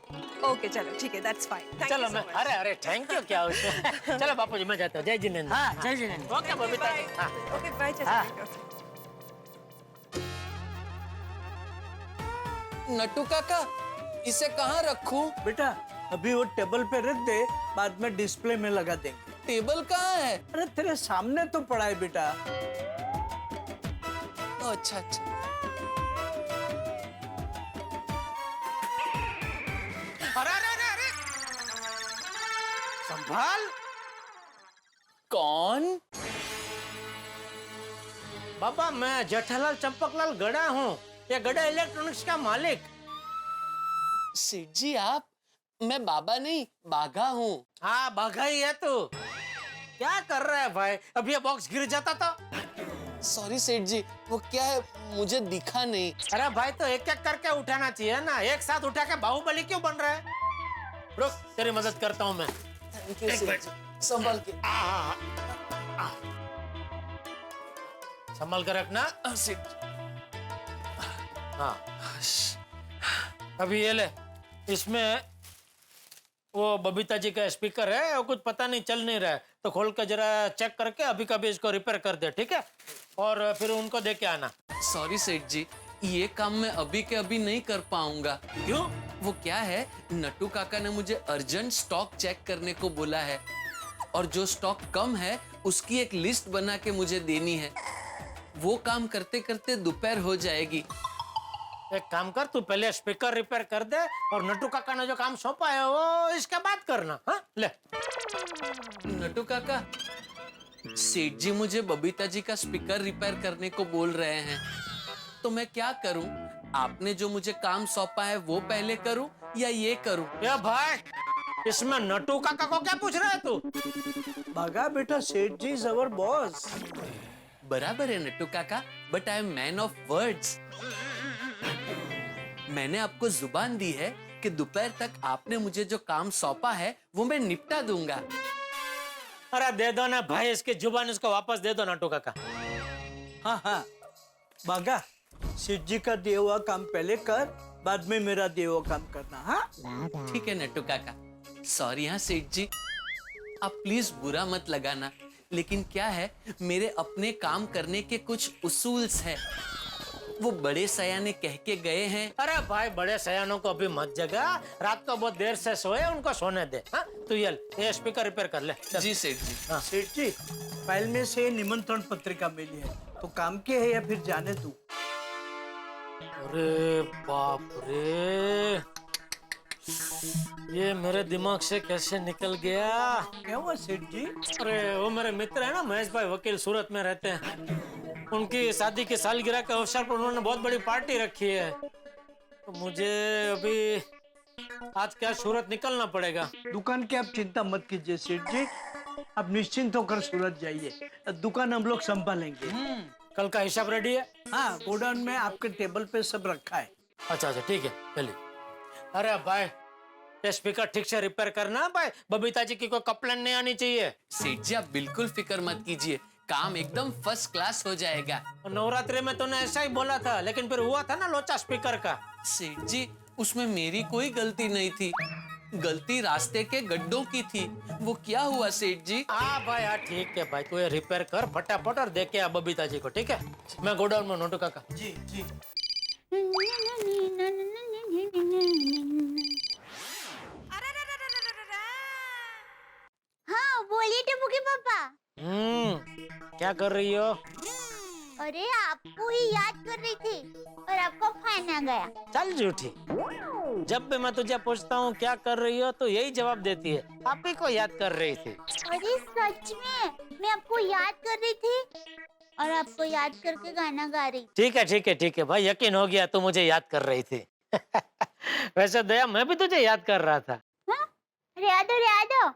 ओके चलो ठीक है, दैट्स फाइन। चलो मैं, अरे अरे थैंक यू, क्या उसमें। चलो बापूजी मैं जाता हूँ। जय जिनेंद्र। हाँ जय जिनेंद्र। ओके बबीता जी। हाँ ओके बाय चाचा जी। नट्टू काका, इसे कहाँ रखूं? बेटा अभी वो टेबल पे रख दे, बाद में डिस्प्ले में लगा देंगे। टेबल कहाँ है? अरे तेरे सामने तो पड़ा है बेटा। अच्छा अच्छा। अरे अरे अरे अरे, संभाल। कौन? बाबा मैं जेठालाल चंपकलाल गड़ा हूँ, ये गड़ा इलेक्ट्रॉनिक्स का मालिक। सेठ जी आप, मैं बाबा नहीं बाघा हूँ। हाँ बाघा ही है तू। क्या कर रहा है भाई? अब ये बॉक्स गिर जाता तो। सॉरी सेठ जी, वो क्या है मुझे दिखा नहीं। अरे भाई तो एक एक करके उठाना चाहिए ना, एक साथ उठा के बाहुबली क्यों बन रहा है? रुक तेरी मदद करता हूँ मैं। थैंक यू सेठ जी, संभाल के। संभाल कर रखना। सेठ जी। हाँ अभी ये ले, इसमें वो बबीता जी का स्पीकर है, वो कुछ पता नहीं चल नहीं रहा है, तो खोल के जरा चेक करके अभी कभी इसको रिपेयर कर दे, ठीक है? और फिर उनको दे के आना। सॉरी सेठ जी, ये काम मैं अभी के अभी नहीं कर पाऊंगा। क्यों? वो क्या है, नट्टू काका ने मुझे अर्जेंट स्टॉक चेक करने को बोला है, और जो स्टॉक कम है उसकी एक लिस्ट बना के मुझे देनी है। वो काम करते करते दोपहर हो जाएगी। एक काम कर, तू पहले स्पीकर रिपेयर कर दे और नट्टू काका ने जो काम सौंपा है वो इसके बाद करना। हाँ ले। नट्टू काका, सेठ जी मुझे बबीता जी का स्पीकर रिपेयर करने को बोल रहे हैं, तो मैं क्या करूं? आपने जो मुझे काम सौंपा है वो पहले करूं या ये करूं? या भाई इसमें नट्टू काका को क्या पूछ रहा है तू? बाघा बेटा, सेठ जी इज अवर बॉस। बराबर है नट्टू काका, but I am man of words. मैंने आपको जुबान दी है कि दोपहर तक आपने मुझे जो काम सौंपा है वो मैं निपटा दूंगा। अरे दे दो ना भाई, इसकी जुबान इसको वापस दे दो नट्टू काका। हाँ हाँ बाघा, सेठ जी का दिया हुआ काम पहले कर, बाद में मेरा दिया हुआ काम करना। हाँ ठीक है नट्टू काका। सॉरी हाँ सेठ जी, आप प्लीज बुरा मत लगाना, लेकिन क्या है, मेरे अपने काम करने के कुछ उसूल्स हैं। वो बड़े सयाने कह के गए हैं। अरे भाई बड़े सयानों को अभी मत जगा, रात को बहुत देर से सोए, उनको सोने दे। हाँ तू ये स्पीकर रिपेयर कर ले। जी सेठ जी। हाँ सेठ जी, फाइल में से निमंत्रण पत्रिका मिली है, तो काम के है या फिर जाने तू? अरे बाप रे, ये मेरे दिमाग से कैसे निकल गया? क्या हुआ सेठ जी? अरे वो मेरे मित्र है ना महेश भाई वकील, सूरत में रहते हैं, उनकी शादी की सालगिरह के अवसर पर उन्होंने बहुत बड़ी पार्टी रखी है, तो मुझे अभी आज क्या सूरत निकलना पड़ेगा। दुकान की आप चिंता मत कीजिए सेठ जी, आप निश्चिंत होकर सूरत जाइए, दुकान हम लोग संभालेंगे। कल का हिसाब रेडी है? हाँ, गोडाउन में आपके टेबल पे सब रखा है। अच्छा अच्छा ठीक है चलिए। अरे भाई ये स्पीकर ठीक से रिपेयर करना भाई, बबीता जी की कोई कंप्लेंट नहीं आनी चाहिए। सेठ जी आप बिल्कुल फिक्र मत कीजिए, काम एकदम फर्स्ट क्लास हो जाएगा। नवरात्रि में तूने ऐसा ही बोला था, लेकिन फिर हुआ था ना लोचा स्पीकर का। सेठ जी उसमें मेरी कोई गलती नहीं थी, गलती रास्ते के गड्ढों की थी। वो क्या हुआ सेठ जी? हाँ भाई हाँ ठीक है भाई, तू ये रिपेयर कर फटाफट और दे के आ बबीता जी को, ठीक है? मैं गोडाउन में नोटू काका। जी जी। हाँ बोलिए टिप्पू के पापा। क्या कर रही हो? अरे आपको ही याद कर रही थी और आपको फोन आ गया। चल झूठी, जब भी मैं तुझे पूछता हूँ क्या कर रही हो तो यही जवाब देती है, आप ही को याद कर रही थी। अरे सच में मैं आपको याद कर रही थी और आपको याद करके गाना गा रही। ठीक है भाई, यकीन हो गया तू मुझे याद कर रही थी। वैसे दया मैं भी तुझे याद कर रहा था। हाँ? यादो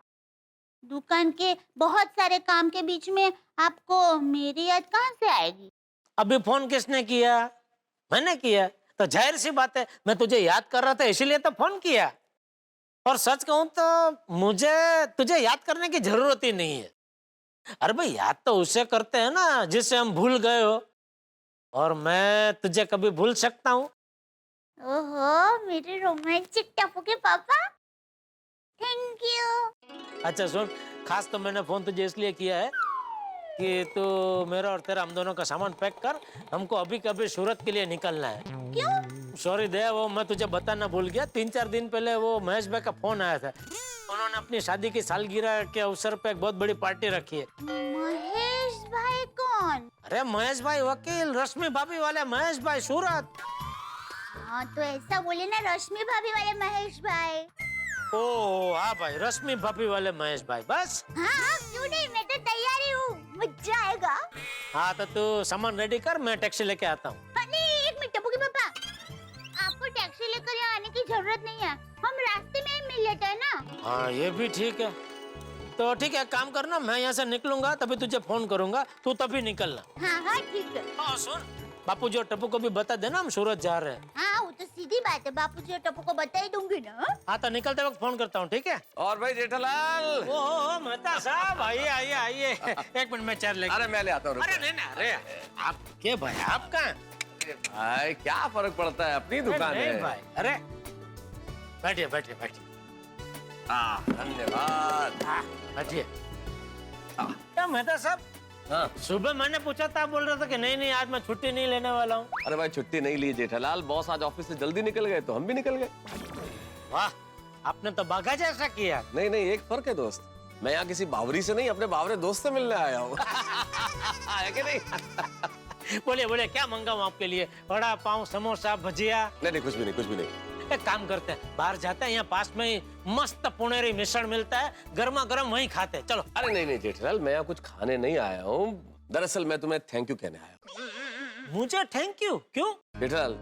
दुकान के बहुत सारे काम के बीच में आपको मेरी याद कहाँ से आएगी? अभी फोन किसने किया? मैंने किया, तो जाहिर सी बात है मैं तुझे याद कर रहा था इसीलिए तो फोन किया। और सच कहूं तो मुझे तुझे याद करने की जरूरत ही नहीं है। अरे भाई याद तो उसे करते हैं ना जिससे हम भूल गए हो, और मैं तुझे कभी भूल सकता हूँ? ओहो मेरे रोमांटिक टप्पू के पापा, थैंक यू। अच्छा सुन, खास तो मैंने फोन तुझे इसलिए किया है कि तू मेरा और तेरा हम दोनों का सामान पैक कर, हमको अभी कभी सूरत के लिए निकलना है। क्यों? सॉरी दया, वो मैं तुझे बताना भूल गया। 3-4 दिन पहले वो महेश भाई का फोन आया था, उन्होंने अपनी शादी की सालगिरह के अवसर पे एक बहुत बड़ी पार्टी रखी है। महेश भाई कौन? अरे महेश भाई वकील, रश्मि भाभी वाले महेश भाई सूरत। हाँ तो ऐसा बोले ना, रश्मि भाभी वाले महेश भाई। ओ हाँ भाई, रश्मि भाभी वाले महेश भाई। बस हाँ क्यों नहीं, मैं तो तैयार ही हूँ। मजा आएगा। हाँ तो तू सामान रेडी कर, मैं टैक्सी लेके आता हूँ। नहीं, एक मिनट टप्पू के पापा, आपको टैक्सी लेकर यहाँ आने की जरूरत नहीं है, हम रास्ते में ही मिल लेते हैं ना। हाँ ये भी ठीक है। तो ठीक है, काम करना, मैं यहाँ से निकलूंगा तभी तुझे फोन करूंगा, तू तभी निकलना। हाँ हाँ ठीक है। हाँ सुन, बापू जी और टप्पू को भी बता देना हम सूरत जा रहे हैं। हाँ वो तो सीधी बात है, बापू जी और टप्पू को बता ही दूंगी ना। हाँ तो निकलते वक्त फोन करता हूँ, ठीक है? और भाई जेठालाल। ओ मेहता साहब, आइए आइए आइए। एक मिनट में चेयर लेके। अरे मैं ले आता हूँ। अरे नहीं नहीं, अरे आप के भाई, आप कहाँ? भाई क्या फर्क पड़ता है, अपनी दुकान नहीं है। भाई, अरे बैठिए बैठिए बैठिए। हाँ धन्यवाद। बैठिए। क्या मेहता साहब, हाँ सुबह मैंने पूछा था, आप बोल रहे थे कि नहीं नहीं आज मैं छुट्टी नहीं लेने वाला हूँ। अरे भाई छुट्टी नहीं ली जेठालाल, बॉस आज ऑफिस से जल्दी निकल गए तो हम भी निकल गए। वाह, आपने तो बाघा जैसा किया। नहीं नहीं, एक फर्क है दोस्त, मैं यहाँ किसी बावरी से नहीं अपने बावरे दोस्त से मिलने आया हूँ। है कि नहीं? बोलिए बोलिए, क्या मंगाऊं आपके लिए? वड़ा पाव, समोसा, भजिया? नहीं कुछ भी नहीं, कुछ भी नहीं। एक काम करते हैं, बाहर जाते हैं, यहाँ पास में ही मस्त पुणेरी मिश्रण मिलता है, गर्मा गर्म वहीं खाते हैं, चलो। अरे नहीं नहीं जेठालाल, मैं यहाँ कुछ खाने नहीं आया हूँ, दरअसल मैं तुम्हें थैंक यू कहने आया हूँ। मुझे थैंक यू क्यों? जेठालाल,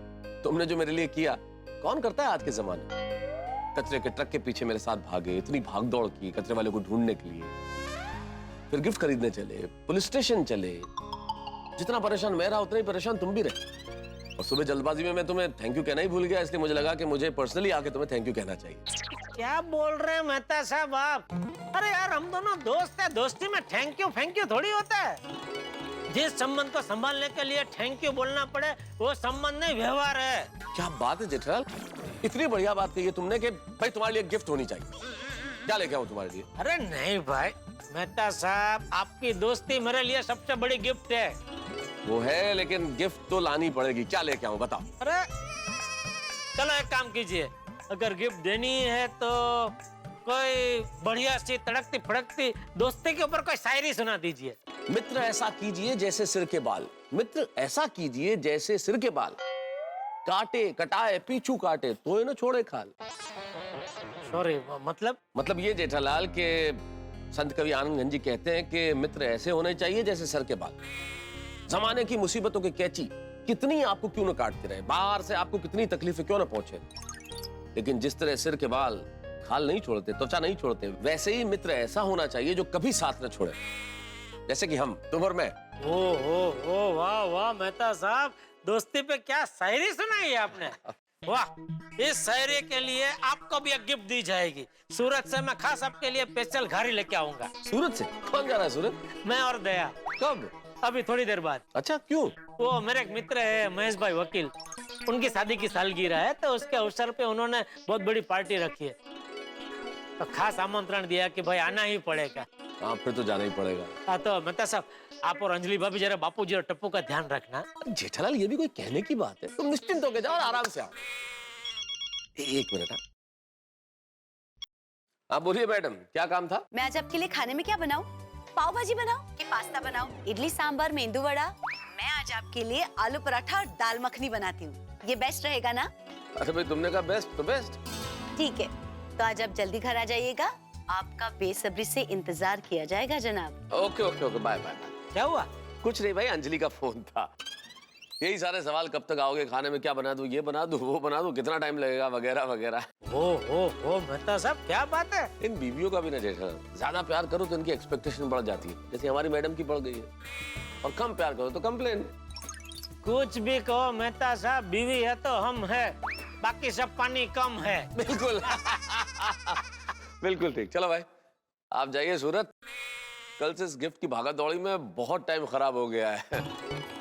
तुमने जो मेरे लिए किया कौन करता है आज के जमाने में? कचरे के ट्रक के पीछे मेरे साथ भागे, इतनी भाग दौड़ की कचरे वाले को ढूंढने के लिए, फिर गिफ्ट खरीदने चले, पुलिस स्टेशन चले। जितना परेशान मैं रहा उतना ही परेशान तुम भी रहे, और सुबह जल्दबाजी में मैं तुम्हें थैंक यू कहना ही भूल गया, इसलिए मुझे लगा कि मुझे पर्सनली आके तुम्हें थैंक यू कहना चाहिए। क्या बोल रहे हैं मेहता साहब आप? अरे यार हम दोनों दोस्त हैं, दोस्ती में थैंक यू थोड़ी होता है। जिस संबंध को संभालने के लिए थैंक यू बोलना पड़े वो संबंध नहीं, व्यवहार है। क्या बात है जेठालाल, इतनी बढ़िया बात कही है तुमने कि भाई तुम्हारे लिए गिफ्ट होनी चाहिए। क्या लेके आऊं तुम्हारे लिए? अरे नहीं भाई मेहता साहब, आपकी दोस्ती मेरे लिए सबसे बड़ी गिफ्ट है। वो है, लेकिन गिफ्ट तो लानी पड़ेगी। क्या लेके आऊं बताओ? अरे चलो एक काम कीजिए, अगर गिफ्ट देनी है तो कोई बढ़िया सी तड़कती फड़कती दोस्ती के ऊपर कोई शायरी सुना दीजिए। मित्र ऐसा कीजिए जैसे सिर के बाल, मित्र ऐसा कीजिए जैसे सिर के बाल, काटे कटाए पीछू काटे तो न छोड़े खाल। सॉरी, मतलब ये जेठालाल के संत कवि आनंद गंज जी कहते हैं कि मित्र ऐसे होने चाहिए जैसे सर के बाल। जमाने की मुसीबतों के कैची कितनी आपको क्यों न काटते रहे, बाहर से आपको कितनी तकलीफें क्यों न पहुंचे, लेकिन जिस तरह सिर के बाल खाल नहीं छोड़ते, त्वचा नहीं छोड़ते, वैसे ही मित्र ऐसा होना चाहिए जो कभी साथ न छोड़े, जैसे कि हम, तुम और मैं। ओ वाह वाह मेहता साहब, दोस्ती पे क्या शायरी सुनाई है आपने। वाह, इस शायरी के लिए आपको भी एक गिफ्ट दी जाएगी। सूरत से मैं खास आपके लिए स्पेशल घारी लेके आऊंगा। सूरत से? कौन जा रहा है सूरत? मैं और दया। कब? अभी थोड़ी देर बाद। अच्छा, क्यों? वो मेरे एक मित्र है महेश भाई वकील, उनकी शादी की सालगिरह है, तो उसके अवसर पे उन्होंने बहुत बड़ी पार्टी रखी है, तो खास आमंत्रण दिया कि भाई आना ही पड़ेगा। हाँ फिर तो जाना ही पड़ेगा। हाँ तो मेहता साहब, आप और अंजलि भाभी जरा बापूजी और टप्पू का ध्यान रखना। जेठालाल ये भी कोई कहने की बात है, तुम निश्चिंत होकर जाओ और आराम से आओ। एक मिनट। हाँ बोलिए मैडम, क्या काम था? मैं आज आपके लिए खाने में क्या बनाऊं? पाव भाजी बनाऊं कि पास्ता बनाऊं? इडली सांभर, मेंदू वड़ा? मैं आज आपके लिए आलू पराठा और दाल मखनी बनाती हूँ, ये बेस्ट रहेगा ना? अरे भाई तुमने कहा बेस्ट तो बेस्ट। ठीक है, तो आज आप जल्दी घर आ जाइएगा, आपका बेसब्री से इंतजार किया जाएगा जनाब। Okay okay okay, bye bye. क्या हुआ? कुछ नहीं भाई, अंजलि का फोन था, यही सारे सवाल, कब तक आओगे, खाने में क्या बना दूं, ये बना दूं, वो बना दूं, कितना टाइम लगेगा, वगैरह वगैरह। ओ मेहता साहब, क्या बात है? इन बीवियों का भी ना जेठालाल, ज्यादा प्यार करो तो इनकी एक्सपेक्टेशन बढ़ जाती है, जैसे हमारी मैडम की बढ़ गई है, और कम प्यार करो तो कंप्लेन। कुछ भी कहो मेहता साहब, बीवी है तो हम है, बाकी सब पानी कम है। बिल्कुल। बिल्कुल ठीक। चलो भाई आप जाइए सूरत, कल से इस गिफ्ट की भागा दौड़ी में बहुत टाइम खराब हो गया है।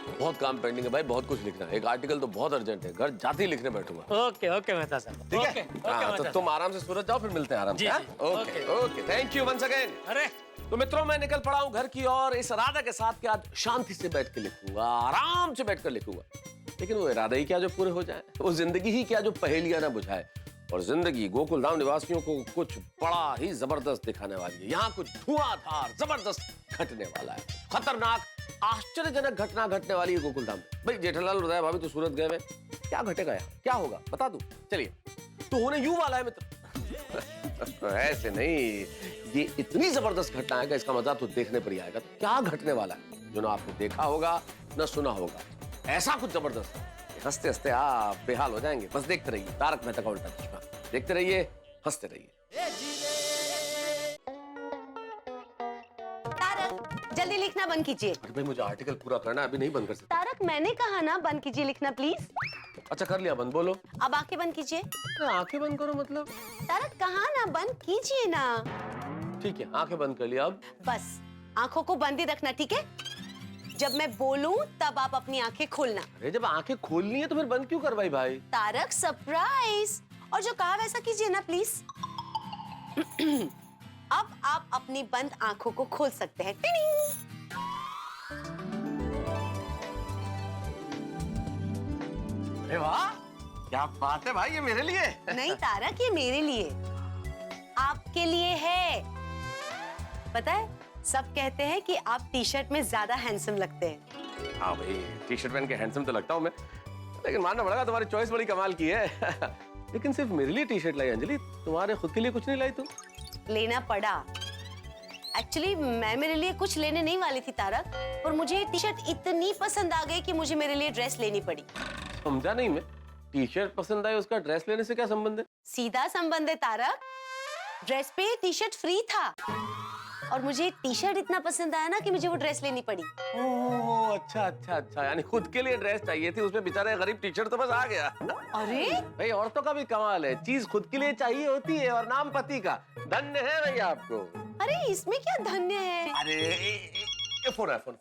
बहुत काम पेंडिंग है भाई, बहुत कुछ लिखना है, एक आर्टिकल तो बहुत अर्जेंट है, घर जाते ही लिखने बैठूंगा। ओके ओके मेहता साहब, ठीक है? ओके, हाँ, तो तुम आराम से सूरत जाओ, फिर मिलते हैं आराम से। Okay okay, thank you once again. अरे तो मित्रों, मैं निकल पड़ा हूँ घर की ओर, इस इरादा के साथ कि आज शांति से बैठ के लिखूंगा, आराम से बैठ कर लिखूंगा, लेकिन वो इरादे ही क्या जो पूरे हो जाए, वो जिंदगी ही क्या जो पहेलियां ना बुझाए, और जिंदगी गोकुल धाम निवासियों को कुछ बड़ा ही जबरदस्त दिखाने वाली है। यहाँ कुछ धुआंधार जबरदस्त घटने वाला है, खतरनाक आश्चर्यजनक घटना घटने वाली है गोकुल धाम में। भाई जेठालाल उदय भाभी तो सूरत गए हैं, क्या घटेगा यहाँ, क्या होगा बता दूं? चलिए, तो होने यूं वाला है मित्र ऐसे नहीं, ये इतनी जबरदस्त घटना है कि इसका मजा तो देखने पर ही आएगा। तो क्या घटने वाला है जो ना आपने देखा होगा ना सुना होगा, ऐसा कुछ जबरदस्त है। हंसते हंसते आप बेहाल हो जाएंगे। बस देखते रहिए तारक मेहता का उल्टा चश्मा, देखते रहिए, हंसते रहिए। तारक जल्दी लिखना बंद कीजिए। अरे भाई मुझे आर्टिकल पूरा करना है, अभी नहीं बंद कर सकता। तारक मैंने कहा ना बंद कीजिए लिखना प्लीज। अच्छा कर लिया बंद, बोलो। अब आंखें बंद कीजिए। आंखें बंद करो मतलब? तारक कहा ना बंद कीजिए ना। ठीक है आंखें बंद कर लिया। अब बस आंखों को बंद ही रखना, ठीक है? जब मैं बोलूं तब आप अपनी आंखें खोलना। अरे जब आंखें खोलनी है तो फिर बंद क्यों करवाई भाई? तारक सरप्राइज। और जो कहा वैसा कीजिए ना प्लीज। अब आप अपनी बंद आंखों को खोल सकते हैं। टिडिंग। अरे वाह क्या बात है भाई, ये मेरे लिए। नहीं तारक ये मेरे लिए, आपके लिए है। पता है सब कहते हैं कि आप टी शर्ट में ज्यादा हैंडसम लगते हैं। हाँ भाई टी शर्ट पहन के हैंडसम तो लगता हूँ मैं, लेकिन मानना पड़ेगा तुम्हारी चॉइस बड़ी कमाल की है। लेकिन सिर्फ मेरे लिए टी शर्ट लाई अंजलि, तुम्हारे खुद के लिए कुछ नहीं लाई तुम? लेना पड़ा। एक्चुअली मैं मेरे लिए कुछ लेने नहीं वाली थी तारक, पर मुझे टी शर्ट इतनी पसंद आ गई कि मुझे मेरे लिए ड्रेस लेनी पड़ी। समझा नहीं मैं, टी शर्ट पसंद आई उसका ड्रेस लेने से क्या संबंध है? सीधा संबंध है तारक। ड्रेस पे टी शर्ट फ्री था और मुझे टी शर्ट इतना पसंद आया ना कि मुझे वो ड्रेस लेनी पड़ी। ओह अच्छा अच्छा अच्छा, यानी खुद के लिए ड्रेस चाहिए थी, उसमें बेचारे गरीब टी शर्ट तो बस आ गया। अरे भाई औरतों का भी कमाल है, चीज खुद के लिए चाहिए होती है और नाम पति का। धन्य है भैया आपको। अरे इसमें क्या धन्य है? अरे ये फोन है, फोन।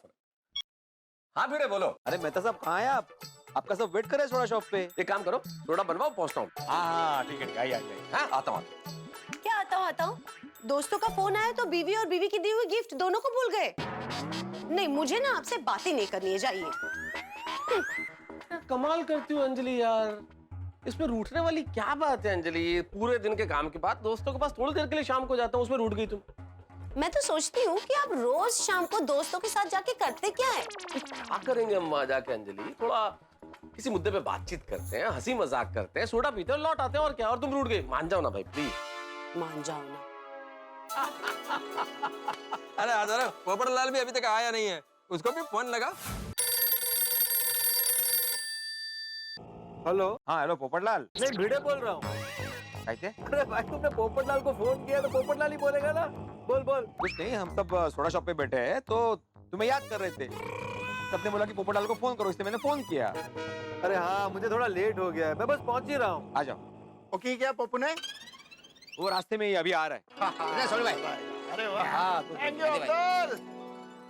हाँ भिड़े बोलो। अरे मेहता साहब कहाँ हैं आप? आपका सब वेट कर रहे हैं सोडा शॉप पे। एक काम करो थोड़ा बनवाओ, पहुंचता हूँ। हाँ ठीक है, आइए हाँ आता हूँ। क्या आता हूँ? दोस्तों का फोन आया तो बीवी और बीवी की दी हुई गिफ्ट दोनों को भूल गए। नहीं मुझे ना आपसे बातें नहीं करनी है, जाइए। कमाल करती हूँ अंजलि यार, इसमें रूठने वाली क्या बात है अंजलि? पूरे दिन के काम के बाद दोस्तों के पास थोड़ी देर के लिए शाम को जाता हूँ, उसमें रूठ गई तुम। मैं तो सोचती हूँ कि आप रोज शाम को दोस्तों के साथ जाके करते क्या है? क्या करेंगे हम वहां जाके अंजलि? थोड़ा किसी मुद्दे पे बातचीत करते हैं, हंसी मजाक करते हैं, सोडा पीते हैं, लौट आते हैं, और क्या। और तुम रूठ गई, मान जाओ ना भाई प्लीज। मान जाओ ना। अरे आजा, पोपटलाल भी अभी तक आया नहीं है, उसको भी फोन लगा। हेलो। हाँ हेलो पोपटलाल। नहीं भिड़े बोल रहा हूँ। कैसे? अरे भाई तुमने पोपटलाल को फोन किया तो पोपटलाल ही बोलेगा ना। बोल बोल। कुछ नहीं, हम सब सोडा शॉप पे बैठे हैं तो तुम्हें याद कर रहे थे। सबने बोला कि पोपटलाल को फोन करो, इसलिए मैंने फोन किया। अरे हाँ मुझे थोड़ा लेट हो गया है, मैं बस पहुंच ही रहा हूँ। आ जाओ। ओके क्या पप्पू ने? वो रास्ते में ही अभी आ रहा है। अरे वाह, हाँ, थैंक यू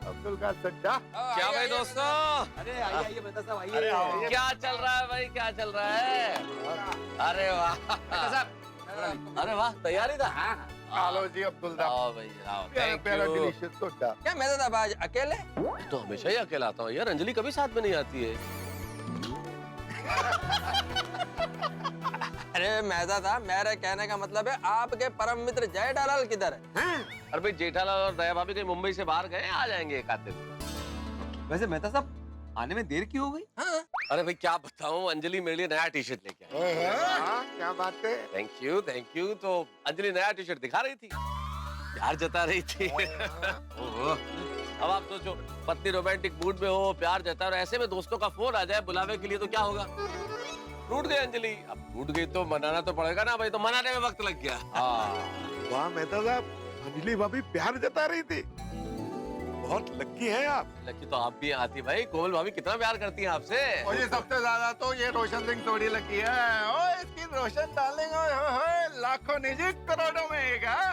अब्दुल का सड्डा। क्या भाई दोस्तों? अरे आइए मेहता साहब आइए। अरे आओ। क्या चल रहा है भाई, क्या चल रहा है? अरे वाह अरे वाह, तैयारी था। हेलो जी अब्दुल दा। आओ भाई आओ, प्यारा थैंक प्यारा यू। Delicious soda. क्या मेहता साहब आज अकेले? मैं तो हमेशा ही अकेला आता हूँ यार, अंजलि कभी साथ में नहीं आती है। अरे मेहता साहब मेरे कहने का मतलब है आपके परम मित्र जेठालाल किधर है? अरे भाई जेठालाल और दया भाभी कहीं मुंबई से बाहर गए, आ जाएंगे एक आधे दिन। वैसे मेहता साहब आने में देर क्यों हो गई? हाँ। अरे भाई क्या बताऊं, अंजलि मेरे लिए नया टी शर्ट लेके आई। क्या बात है। Thank you. तो अंजलि नया टी शर्ट दिखा रही थी, प्यार जता रही थी। ओहो, अब आप सोचो पत्नी रोमांटिक मूड में हो, प्यार जता, और ऐसे में दोस्तों का फोन आ जाए बुलावे के लिए तो क्या होगा? टूट गई अंजलि। अब टूट गई तो मनाना तो पड़ेगा ना भाई, तो मनाने में वक्त लग गया। वाह मेहता साहब, अंजलि भाभी प्यार जता रही थी। बहुत लकी है आप। लकी तो आप भी आती भाई, कोमल भाभी कितना प्यार करती हैं आपसे। और ये सबसे ज्यादा तो ये रोशन सिंह थोड़ी लकी है। ओ इसकी रोशन डार्लिंग लाखों निजी करोड़ों में एक है।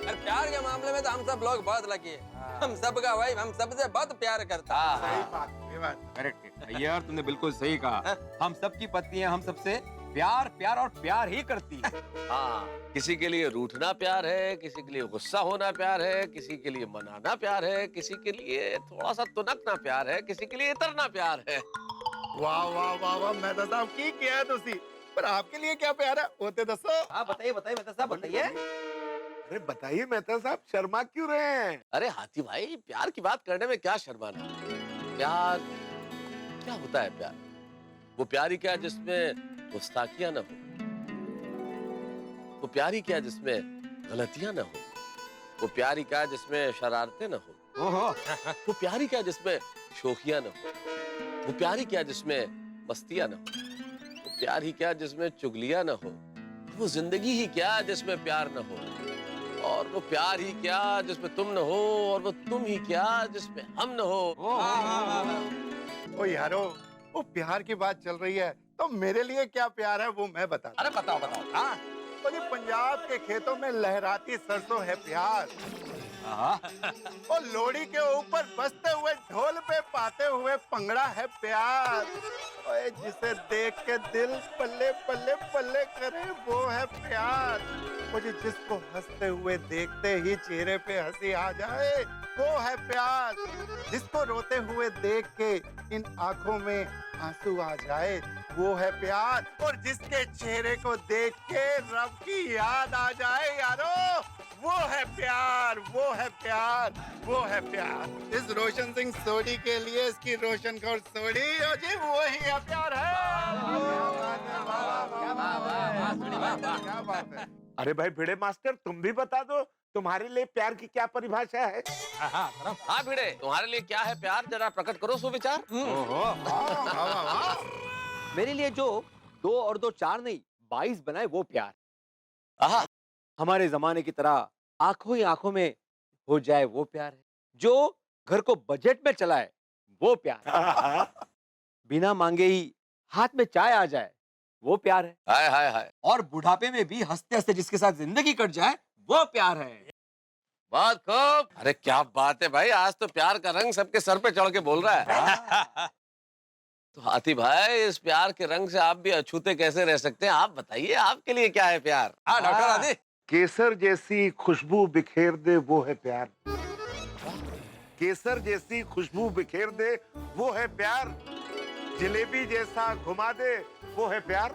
अरे प्यार के मामले में तो हम सब लोग बहुत लकी है। हम सबका भाई, हम सबसे बहुत प्यार करता है। सही बात। करेक्ट यार, तुमने बिल्कुल सही कहा। हम सबकी पत्नी है, हम सबसे प्यार प्यार और प्यार ही करती है। हाँ, किसी के लिए रूठना प्यार है, किसी के लिए गुस्सा होना प्यार है, किसी के लिए मनाना प्यार है, किसी के लिए थोड़ा सा तुनकना प्यार है, किसी के लिए इतरना प्यार है। वाह वाह वाह वाह मेहता साहब की किया है तुसी। पर आपके लिए क्या प्यार है वो तो दसो। हाँ बताइए मेहता साहब बताइए। अरे बताइए मेहता साहब, शर्मा क्यों रहे हैं? अरे हाथी भाई, प्यार की बात करने में क्या शर्माना? प्यार क्या होता है? प्यार वो प्यार ही क्या जिसमें गुस्ताखियां न हो, वो प्यार ही क्या जिसमें गलतियां ना हो, वो प्यार ही क्या जिसमें शरारतें ना हो, वो प्यार ही क्या जिसमें शोखियां ना हो, वो प्यार ही क्या जिसमें मस्तियां ना हो, वो प्यार ही क्या जिसमें चुगलियां ना हो, वो जिंदगी ही क्या जिसमें प्यार ना हो, और वो प्यार ही क्या जिसमें तुम न हो, और वो तुम ही क्या जिसमें हम न हो। ओ यारो, वो प्यार की बात चल रही है तो मेरे लिए क्या प्यार है वो मैं बता। अरे बताओ बताओ। हाँ तो ये पंजाब के खेतों में लहराती सरसों है प्यार, और लोहड़ी के ऊपर बजते हुए ढोल पे पाते हुए पंगड़ा है प्यार, ओए जिसे देख के दिल पल्ले पल्ले पल्ले करे वो है प्यार, और जिसको हंसते हुए देखते ही चेहरे पे हंसी आ जाए वो है प्यार, जिसको रोते हुए देख के इन आंखों में आंसू आ जाए वो है प्यार, और जिसके चेहरे को देख के रब की याद आ जाए यारो वो है प्यार, वो है प्यार, वो है प्यार। इस रोशन सिंह सोडी के लिए इसकी रोशन कौर सोडी, और जी वो ही है प्यार है। क्या बात है। अरे भाई भिड़े मास्टर, तुम भी बता दो तुम्हारे लिए प्यार की क्या परिभाषा है? हाँ भिड़े, तुम्हारे लिए क्या है प्यार, जरा प्रकट करो सुविचार। मेरे लिए जो 2 और 2 4 नहीं 22 बनाए वो प्यार। आहा, हमारे जमाने की तरह आंखों ही आंखों में हो जाए वो प्यार है, जो घर को बजट में चलाए वो प्यार, बिना मांगे ही हाथ में चाय आ जाए वो प्यार है, हाय हाय हाय, और बुढ़ापे में भी हंसते हंसते जिसके साथ जिंदगी कट जाए वो प्यार है। बहुत खूब। अरे क्या बात है भाई, आज तो प्यार का रंग सबके सर पे चढ़ के बोल रहा है। तो हाथी भाई, इस प्यार के रंग से आप भी अछूते कैसे रह सकते हैं, आप बताइए आपके लिए क्या है प्यार? हाँ डॉक्टर हाथी। केसर जैसी खुशबू बिखेर दे वो है प्यार, केसर जैसी खुशबू बिखेर दे वो है प्यार, जलेबी जैसा घुमा दे वो है प्यार,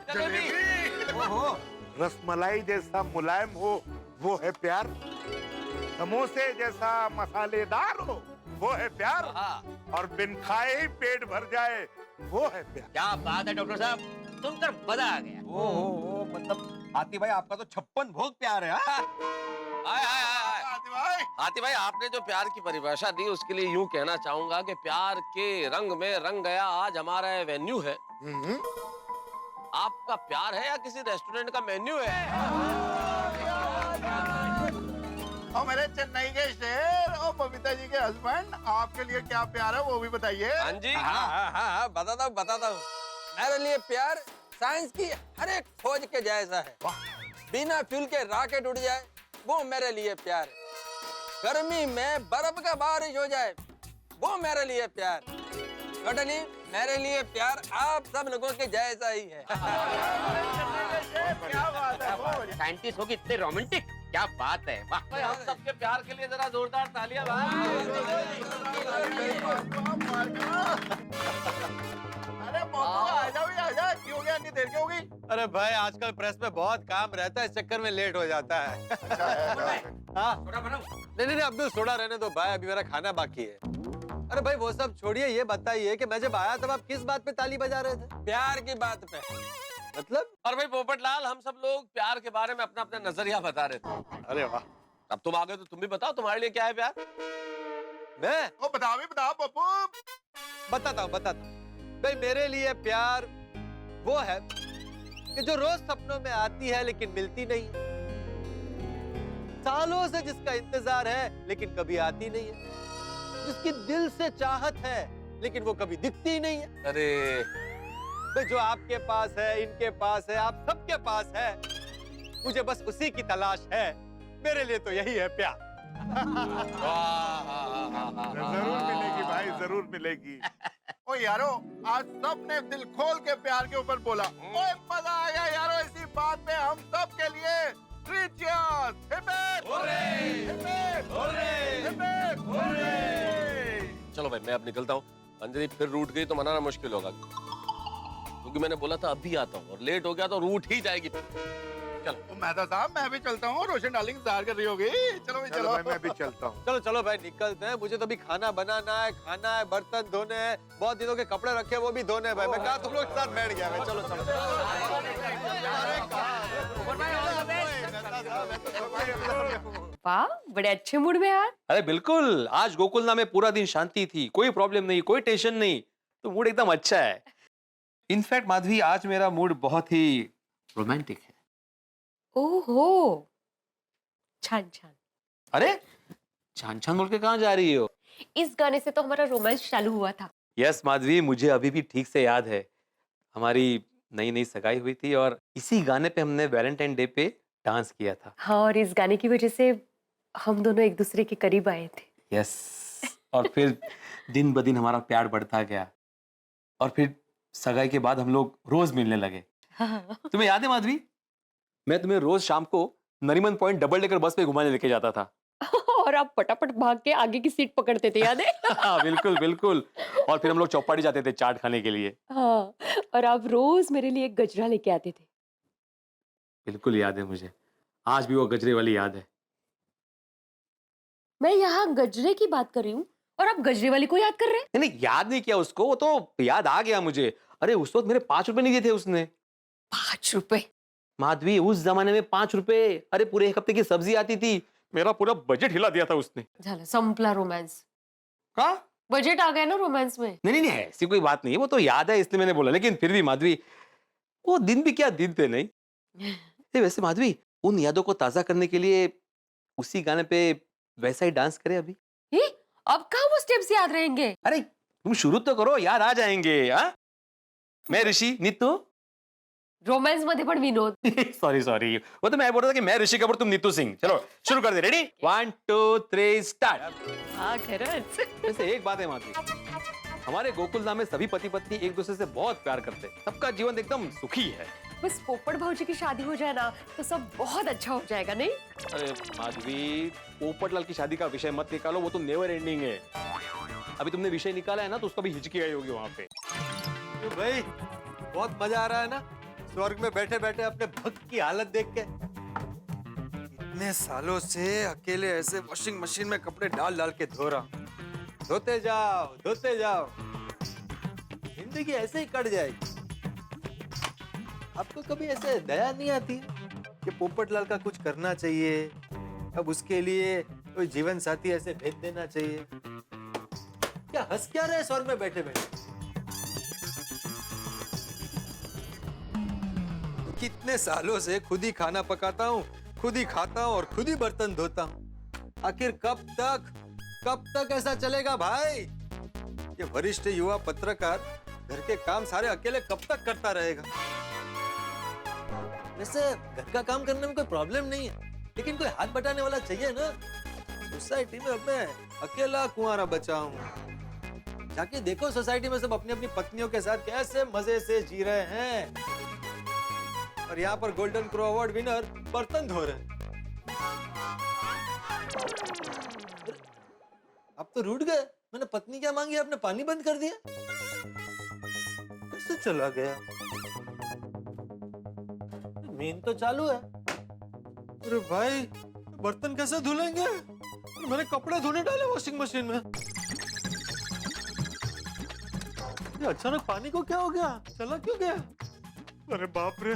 रसमलाई जैसा मुलायम हो वो है प्यार, समोसे जैसा मसालेदार हो वो है प्यार, और बिन खाए ही पेट भर जाए वो है प्यार। क्या बात है डॉक्टर साहब, सुनकर मजा आ गया। ओ मतलब हाथी भाई आपका तो 56 भोग प्यार है। हाय हाय हाय हाथी भाई, आपने जो प्यार की परिभाषा दी उसके लिए यूं कहना चाहूंगा कि प्यार के रंग में रंग गया आज हमारा वेन्यू है। आपका प्यार है या किसी रेस्टोरेंट का मेन्यू है? और मेरे चेन्नई के शेर और बबीता जी के हस्बैंड, आपके लिए क्या प्यार है वो भी बताइए। हाँ जी। हाँ बताता हूँ। मेरे लिए प्यार साइंस की हर एक खोज के जैसा है, बिना फ्यूल के रॉकेट उड़ जाए वो मेरे लिए प्यार है, गर्मी में बर्फ का बारिश हो जाए वो मेरे लिए प्यार, टोटली मेरे लिए प्यार आप सब लोगों के जैसा ही है। क्या बात है, साइंटिस्ट होगी इतने रोमांटिक, क्या बात है, वाह। भाई हम सबके प्यार के लिए जरा जोरदार तालियां अरे आजा, क्यों हो गया, इतनी देर क्यों हो गई? अरे भाई आजकल प्रेस में बहुत काम रहता है, इस चक्कर में लेट हो जाता है। हाँ नहीं अब्दुल सोडा रहने दो भाई, अभी मेरा खाना बाकी है। अरे भाई वो सब छोड़िए, ये बताइए कि मैं जब आया तब आप किस बात पे ताली बजा रहे थे? प्यार की बात पे मतलब? और भाई पोपटलाल, हम सब लोग प्यार के बारे में अपना अपना नजरिया बता रहे थे। अरे वाह, अब तुम आ गए तो तुम भी बताओ तुम्हारे लिए क्या है प्यार? मैं बताओ पप्पू। बताता हूँ भाई, मेरे लिए प्यार वो है कि जो रोज सपनों में आती है लेकिन मिलती नहीं, सालों से जिसका इंतजार है लेकिन कभी आती नहीं है, जिसकी दिल से चाहत है लेकिन वो कभी दिखती नहीं है। अरे भाई जो आपके पास है, इनके पास है, आप सबके पास है, मुझे बस उसी की तलाश है, मेरे लिए तो यही है प्यार। जरूर मिलेगी भाई, जरूर मिलेगी। ओ यारो, आज सबने दिल खोल के प्यार के ऊपर बोला, ओए मजा आ गया यारो, इसी बात पे हम सब के लिए 3 cheers! Hip hip! Hip hip! चलो भाई मैं अब निकलता हूँ, अंजलि फिर रूठ गई तो मनाना मुश्किल होगा, क्योंकि मैंने बोला था अभी आता हूँ और लेट हो गया तो रूठ ही जाएगी। चलो मेहता साहब, मैं भी चलता हूँ, रोशन डार्लिंग इंतजार कर रही होगी। चलो भाई मैं भी चलता हूँ। चलो भाई निकलते हैं, मुझे तो अभी खाना बनाना है, खाना है, बर्तन धोने हैं, बहुत दिनों के कपड़े रखे हैं वो भी धोने हैं भाई। मैं कहा तुम लोग के साथ बैठ गया भाई। चलो वाह, बड़े अच्छे मूड में यार। अरे बिल्कुल, आज गोकुलधाम में पूरा दिन शांति थी, कोई प्रॉब्लम नहीं, कोई टेंशन नहीं, तो मूड एकदम अच्छा है। इनफैक्ट माधवी, आज मेरा मूड बहुत ही रोमांटिक है। ओहो, छान छान। अरे छान छान बोल के कहाँ जा रही हो? इस गाने से तो हमारा रोमांस चालू हुआ था। यस माधवी, मुझे अभी भी ठीक से याद है, हमारी नई नई सगाई हुई थी और इसी गाने पे हमने वैलेंटाइन डे पे डांस किया था। हाँ, और इस गाने की वजह से हम दोनों एक दूसरे के करीब आए थे। यस, और फिर दिन ब दिन हमारा प्यार बढ़ता गया और फिर सगाई के बाद हम लोग रोज मिलने लगे। हाँ। तुम्हें याद है माधवी, मैं तुम्हें रोज शाम को Nariman point double decker bus पे घुमाने लेके जाता था। और आप फटाफट भाग के आगे की सीट पकड़ते थे, याद है? हाँ बिल्कुल बिल्कुल, और फिर हम लोग चौपाटी जाते थे चाट खाने के लिए। हाँ, और आप रोज मेरे लिए एक गजरा लेके आते थे। बिल्कुल याद है मुझे, आज भी वो गजरे वाली याद है। मैं यहाँ गजरे की बात कर रही हूँ और आप गजरे वाली को याद कर रहे हैं? नहीं नहीं, याद नहीं किया उसको, वो तो याद आ गया मुझे। अरे उस वक्त मेरे 5 रुपए नहीं दिए थे उसने। 5 रुपए? माधवी, उस जमाने में 5 रुपए, अरे पूरे एक हफ्ते की सब्जी आती थी, मेरा पूरा बजट हिला दिया था उसने। झालं, संपला रोमांस। का बजट आ गया ना रोमांस में। नहीं नहीं नहीं, ऐसी कोई बात नहीं है, वो तो याद है इसलिए मैंने बोला, लेकिन फिर भी माधवी, वो दिन भी क्या दिन थे नहीं? वैसे माधवी, उन यादों को ताजा करने के लिए उसी गाने पे वैसा ही डांस करें अभी। अब कहाँ वो स्टेप्स याद रहेंगे? अरे तुम शुरू तो करो, याद आ जाएंगे। हाँ, मैं ऋषि, नीतू। रोमांस मध्ये पण विनोद। सॉरी सॉरी, वो तो मैं बोल रहा था कि मैं ऋषि कपूर, तुम नीतू सिंह। चलो शुरू कर दे। Ready, 1 2 3 start. हाँ, खरंच। वैसे एक बात है माधवी, हमारे गोकुलधाम में सभी पति पत्नी एक दूसरे से बहुत प्यार करते हैं, सबका जीवन एकदम सुखी है। बस पोपट भाऊजी की शादी हो जाए ना तो सब बहुत अच्छा हो जाएगा, नहीं? अरे माधवी, पोपटलाल की शादी का विषय मत निकालो, वो तो नेवर एंडिंग है। अभी तुमने विषय निकाला है ना, तो उसका भी हिचकी आई होगी वहां पे। भाई बहुत मजा आ रहा है ना, स्वर्ग में बैठे बैठे अपने भक्त की हालत देख के। इतने सालों से अकेले ऐसे वॉशिंग मशीन में कपड़े डाल डाल के धो रहा हूं। धोते जाओ, जिंदगी ऐसे ही कट जाएगी। आपको कभी ऐसे दया नहीं आती है कि पोपटलाल का कुछ करना चाहिए, अब उसके लिए कोई जीवन साथी ऐसे भेज देना चाहिए? क्या हंस क्या रहे स्वर्ग में बैठे बैठे? कितने सालों से खुद ही खाना पकाता हूँ, खुद ही खाता हूँ और खुद ही बर्तन धोता हूँ। आखिर कब तक ऐसा चलेगा भाई? ये वरिष्ठ युवा पत्रकार घर के काम सारे अकेले कब तक करता रहेगा? वैसे घर का काम करने में कोई प्रॉब्लम नहीं है, लेकिन कोई हाथ बटाने वाला चाहिए ना। सोसाइटी में अब मैं अकेला कुंवारा बचा हूँ। जाके देखो सोसाइटी में सब अपनी अपनी पत्नियों के साथ कैसे मजे से जी रहे हैं, और यहाँ पर गोल्डन क्रो अवार्ड विनर बर्तन धो रहे हैं। अब तो रूठ गए, मैंने पत्नी क्या मांगी, आपने पानी बंद कर दिया। कैसे चला गया? मेन तो चालू है। अरे भाई, बर्तन कैसे धुलेंगे? मैंने कपड़े धोने डाले वॉशिंग मशीन में। ये अचानक पानी को क्या हो गया? चला क्यों गया? अरे बाप रे,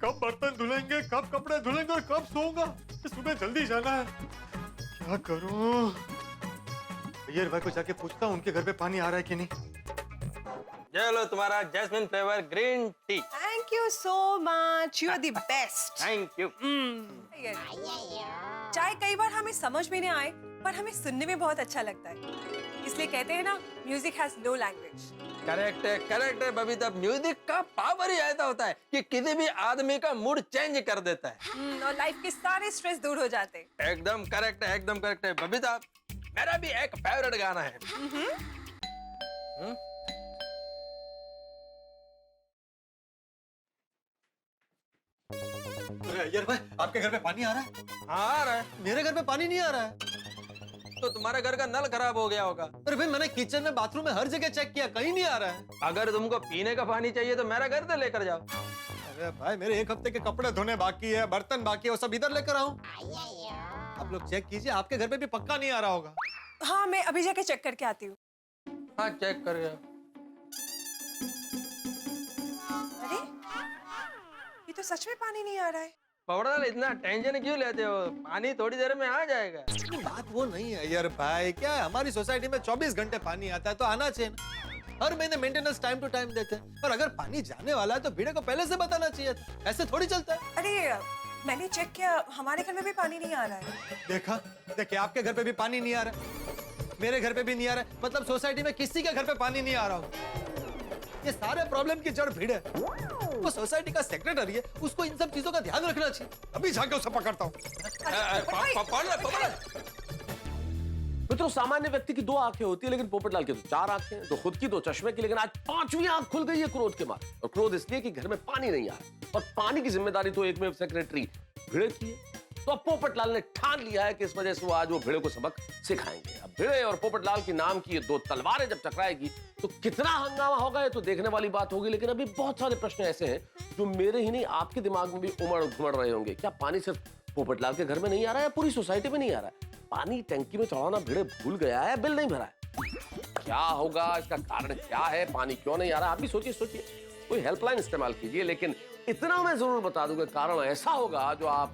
कब बर्तन धुलेंगे, कब कपड़े धुलेंगे और कब सोऊंगा? सुबह जल्दी जाना है, क्या करूं? अय्यर भाई को जाके पूछता हूँ उनके घर पे पानी आ रहा है कि नहीं। ये लो तुम्हारा jasmine flavour green tea. Thank you so much, you are the best. Thank you. चाय कई बार हमें समझ में नहीं आए, पर हमें सुनने में बहुत अच्छा लगता है। इसलिए कहते हैं ना, music has no language. Correct है बबीता, म्यूजिक का पावर ही ऐसा होता है कि किसी भी आदमी का मूड चेंज कर देता है और लाइफ के सारे स्ट्रेस दूर हो जाते हैं। एकदम करेक्ट है बबीता, मेरा भी एक फेवरेट गाना है। अरे अय्यर भाई, आपके घर पे पानी आ रहा है? हाँ आ रहा है। मेरे घर पे पानी नहीं आ रहा है। तो तुम्हारे घर का नल खराब हो गया होगा। अरे भाई, मैंने किचन में, बाथरूम में हर जगह चेक किया, कहीं नहीं आ रहा है। अगर तुमको पीने का पानी चाहिए तो मेरा घर से लेकर जाओ। अरे भाई, मेरे एक हफ्ते के कपड़े धोने बाकी है, बर्तन बाकी है, वो सब इधर लेकर आऊं? आप लोग चेक कीजिए, आपके घर पे भी पक्का नहीं आ रहा होगा। हाँ, मैं अभी जाके चेक करके आती हूँ। हाँ चेक कर। अरे, ये तो सच में पानी नहीं आ रहा है। पवड़ालाल इतना टेंशन क्यों लेते हो? पानी थोड़ी देर में आ जाएगा। बात वो नहीं है यार भाई, क्या है, हमारी सोसाइटी में 24 घंटे पानी आता है तो आना चाहिए ना। हर महीने मेंटेनेंस टाइम टू टाइम देते हैं, और अगर पानी जाने वाला है तो भिड़े को पहले से बताना चाहिए था। ऐसे थोड़ी चलता है। अरे मैंने चेक किया, हमारे घर में भी पानी नहीं आ रहा है। देखा, देखिए आपके घर पे भी पानी नहीं आ रहा है, मेरे घर पे भी नहीं आ रहा है, मतलब सोसाइटी में किसी के घर पे पानी नहीं आ रहा हो। ये सारे प्रॉब्लम की जड़ भिड़ है। वो सोसाइटी का सेक्रेटरी है, उसको इन सब चीजों का ध्यान रखना चाहिए। अभी जाके उसे पकड़ता हूँ। मित्रों, सामान्य व्यक्ति की 2 आंखें होती है, लेकिन पोपटलाल की तो 4 आंखें हैं, तो खुद की 2 चश्मे की, लेकिन आज 5वीं आंख खुल गई है क्रोध के मारे। और क्रोध इसलिए कि घर में पानी नहीं आ रहा, और पानी की जिम्मेदारी तो एकमेव सेक्रेटरी भिड़े की है। तो अब पोपटलाल ने ठान लिया है कि इस वजह से वो आज वो भिड़े को सबक सिखाएंगे। अब भिड़े और पोपटलाल के नाम की ये 2 तलवारें जब टकराएगी तो कितना हंगामा होगा ये तो देखने वाली बात होगी। लेकिन अभी बहुत सारे प्रश्न ऐसे हैं जो मेरे ही नहीं आपके दिमाग में भी उमड़ घुमड़ रहे होंगे। क्या पानी सिर्फ पोपटलाल के घर में नहीं आ रहा है या पूरी सोसाइटी में नहीं आ रहा है? पानी टंकी में चढ़ाना भिड़े भूल गया है, बिल नहीं भरा है, क्या होगा? इसका कारण क्या है? पानी क्यों नहीं आ रहा? आप भी सोचिए, कोई हेल्पलाइन इस्तेमाल कीजिए। लेकिन इतना मैं जरूर बता दूंगा, कारण ऐसा होगा जो आप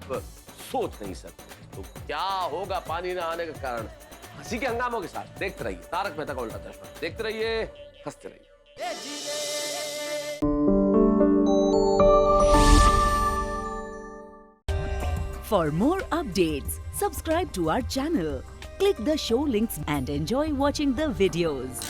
सोच नहीं सकते। तो क्या होगा पानी न आने का कारण? हंसी के हंगामों के साथ देखते रहिए तारक मेहता का उल्टा चश्मा। देखते रहिए, हंसते रहिए। For more updates, subscribe to our channel, click the show links and enjoy watching the videos.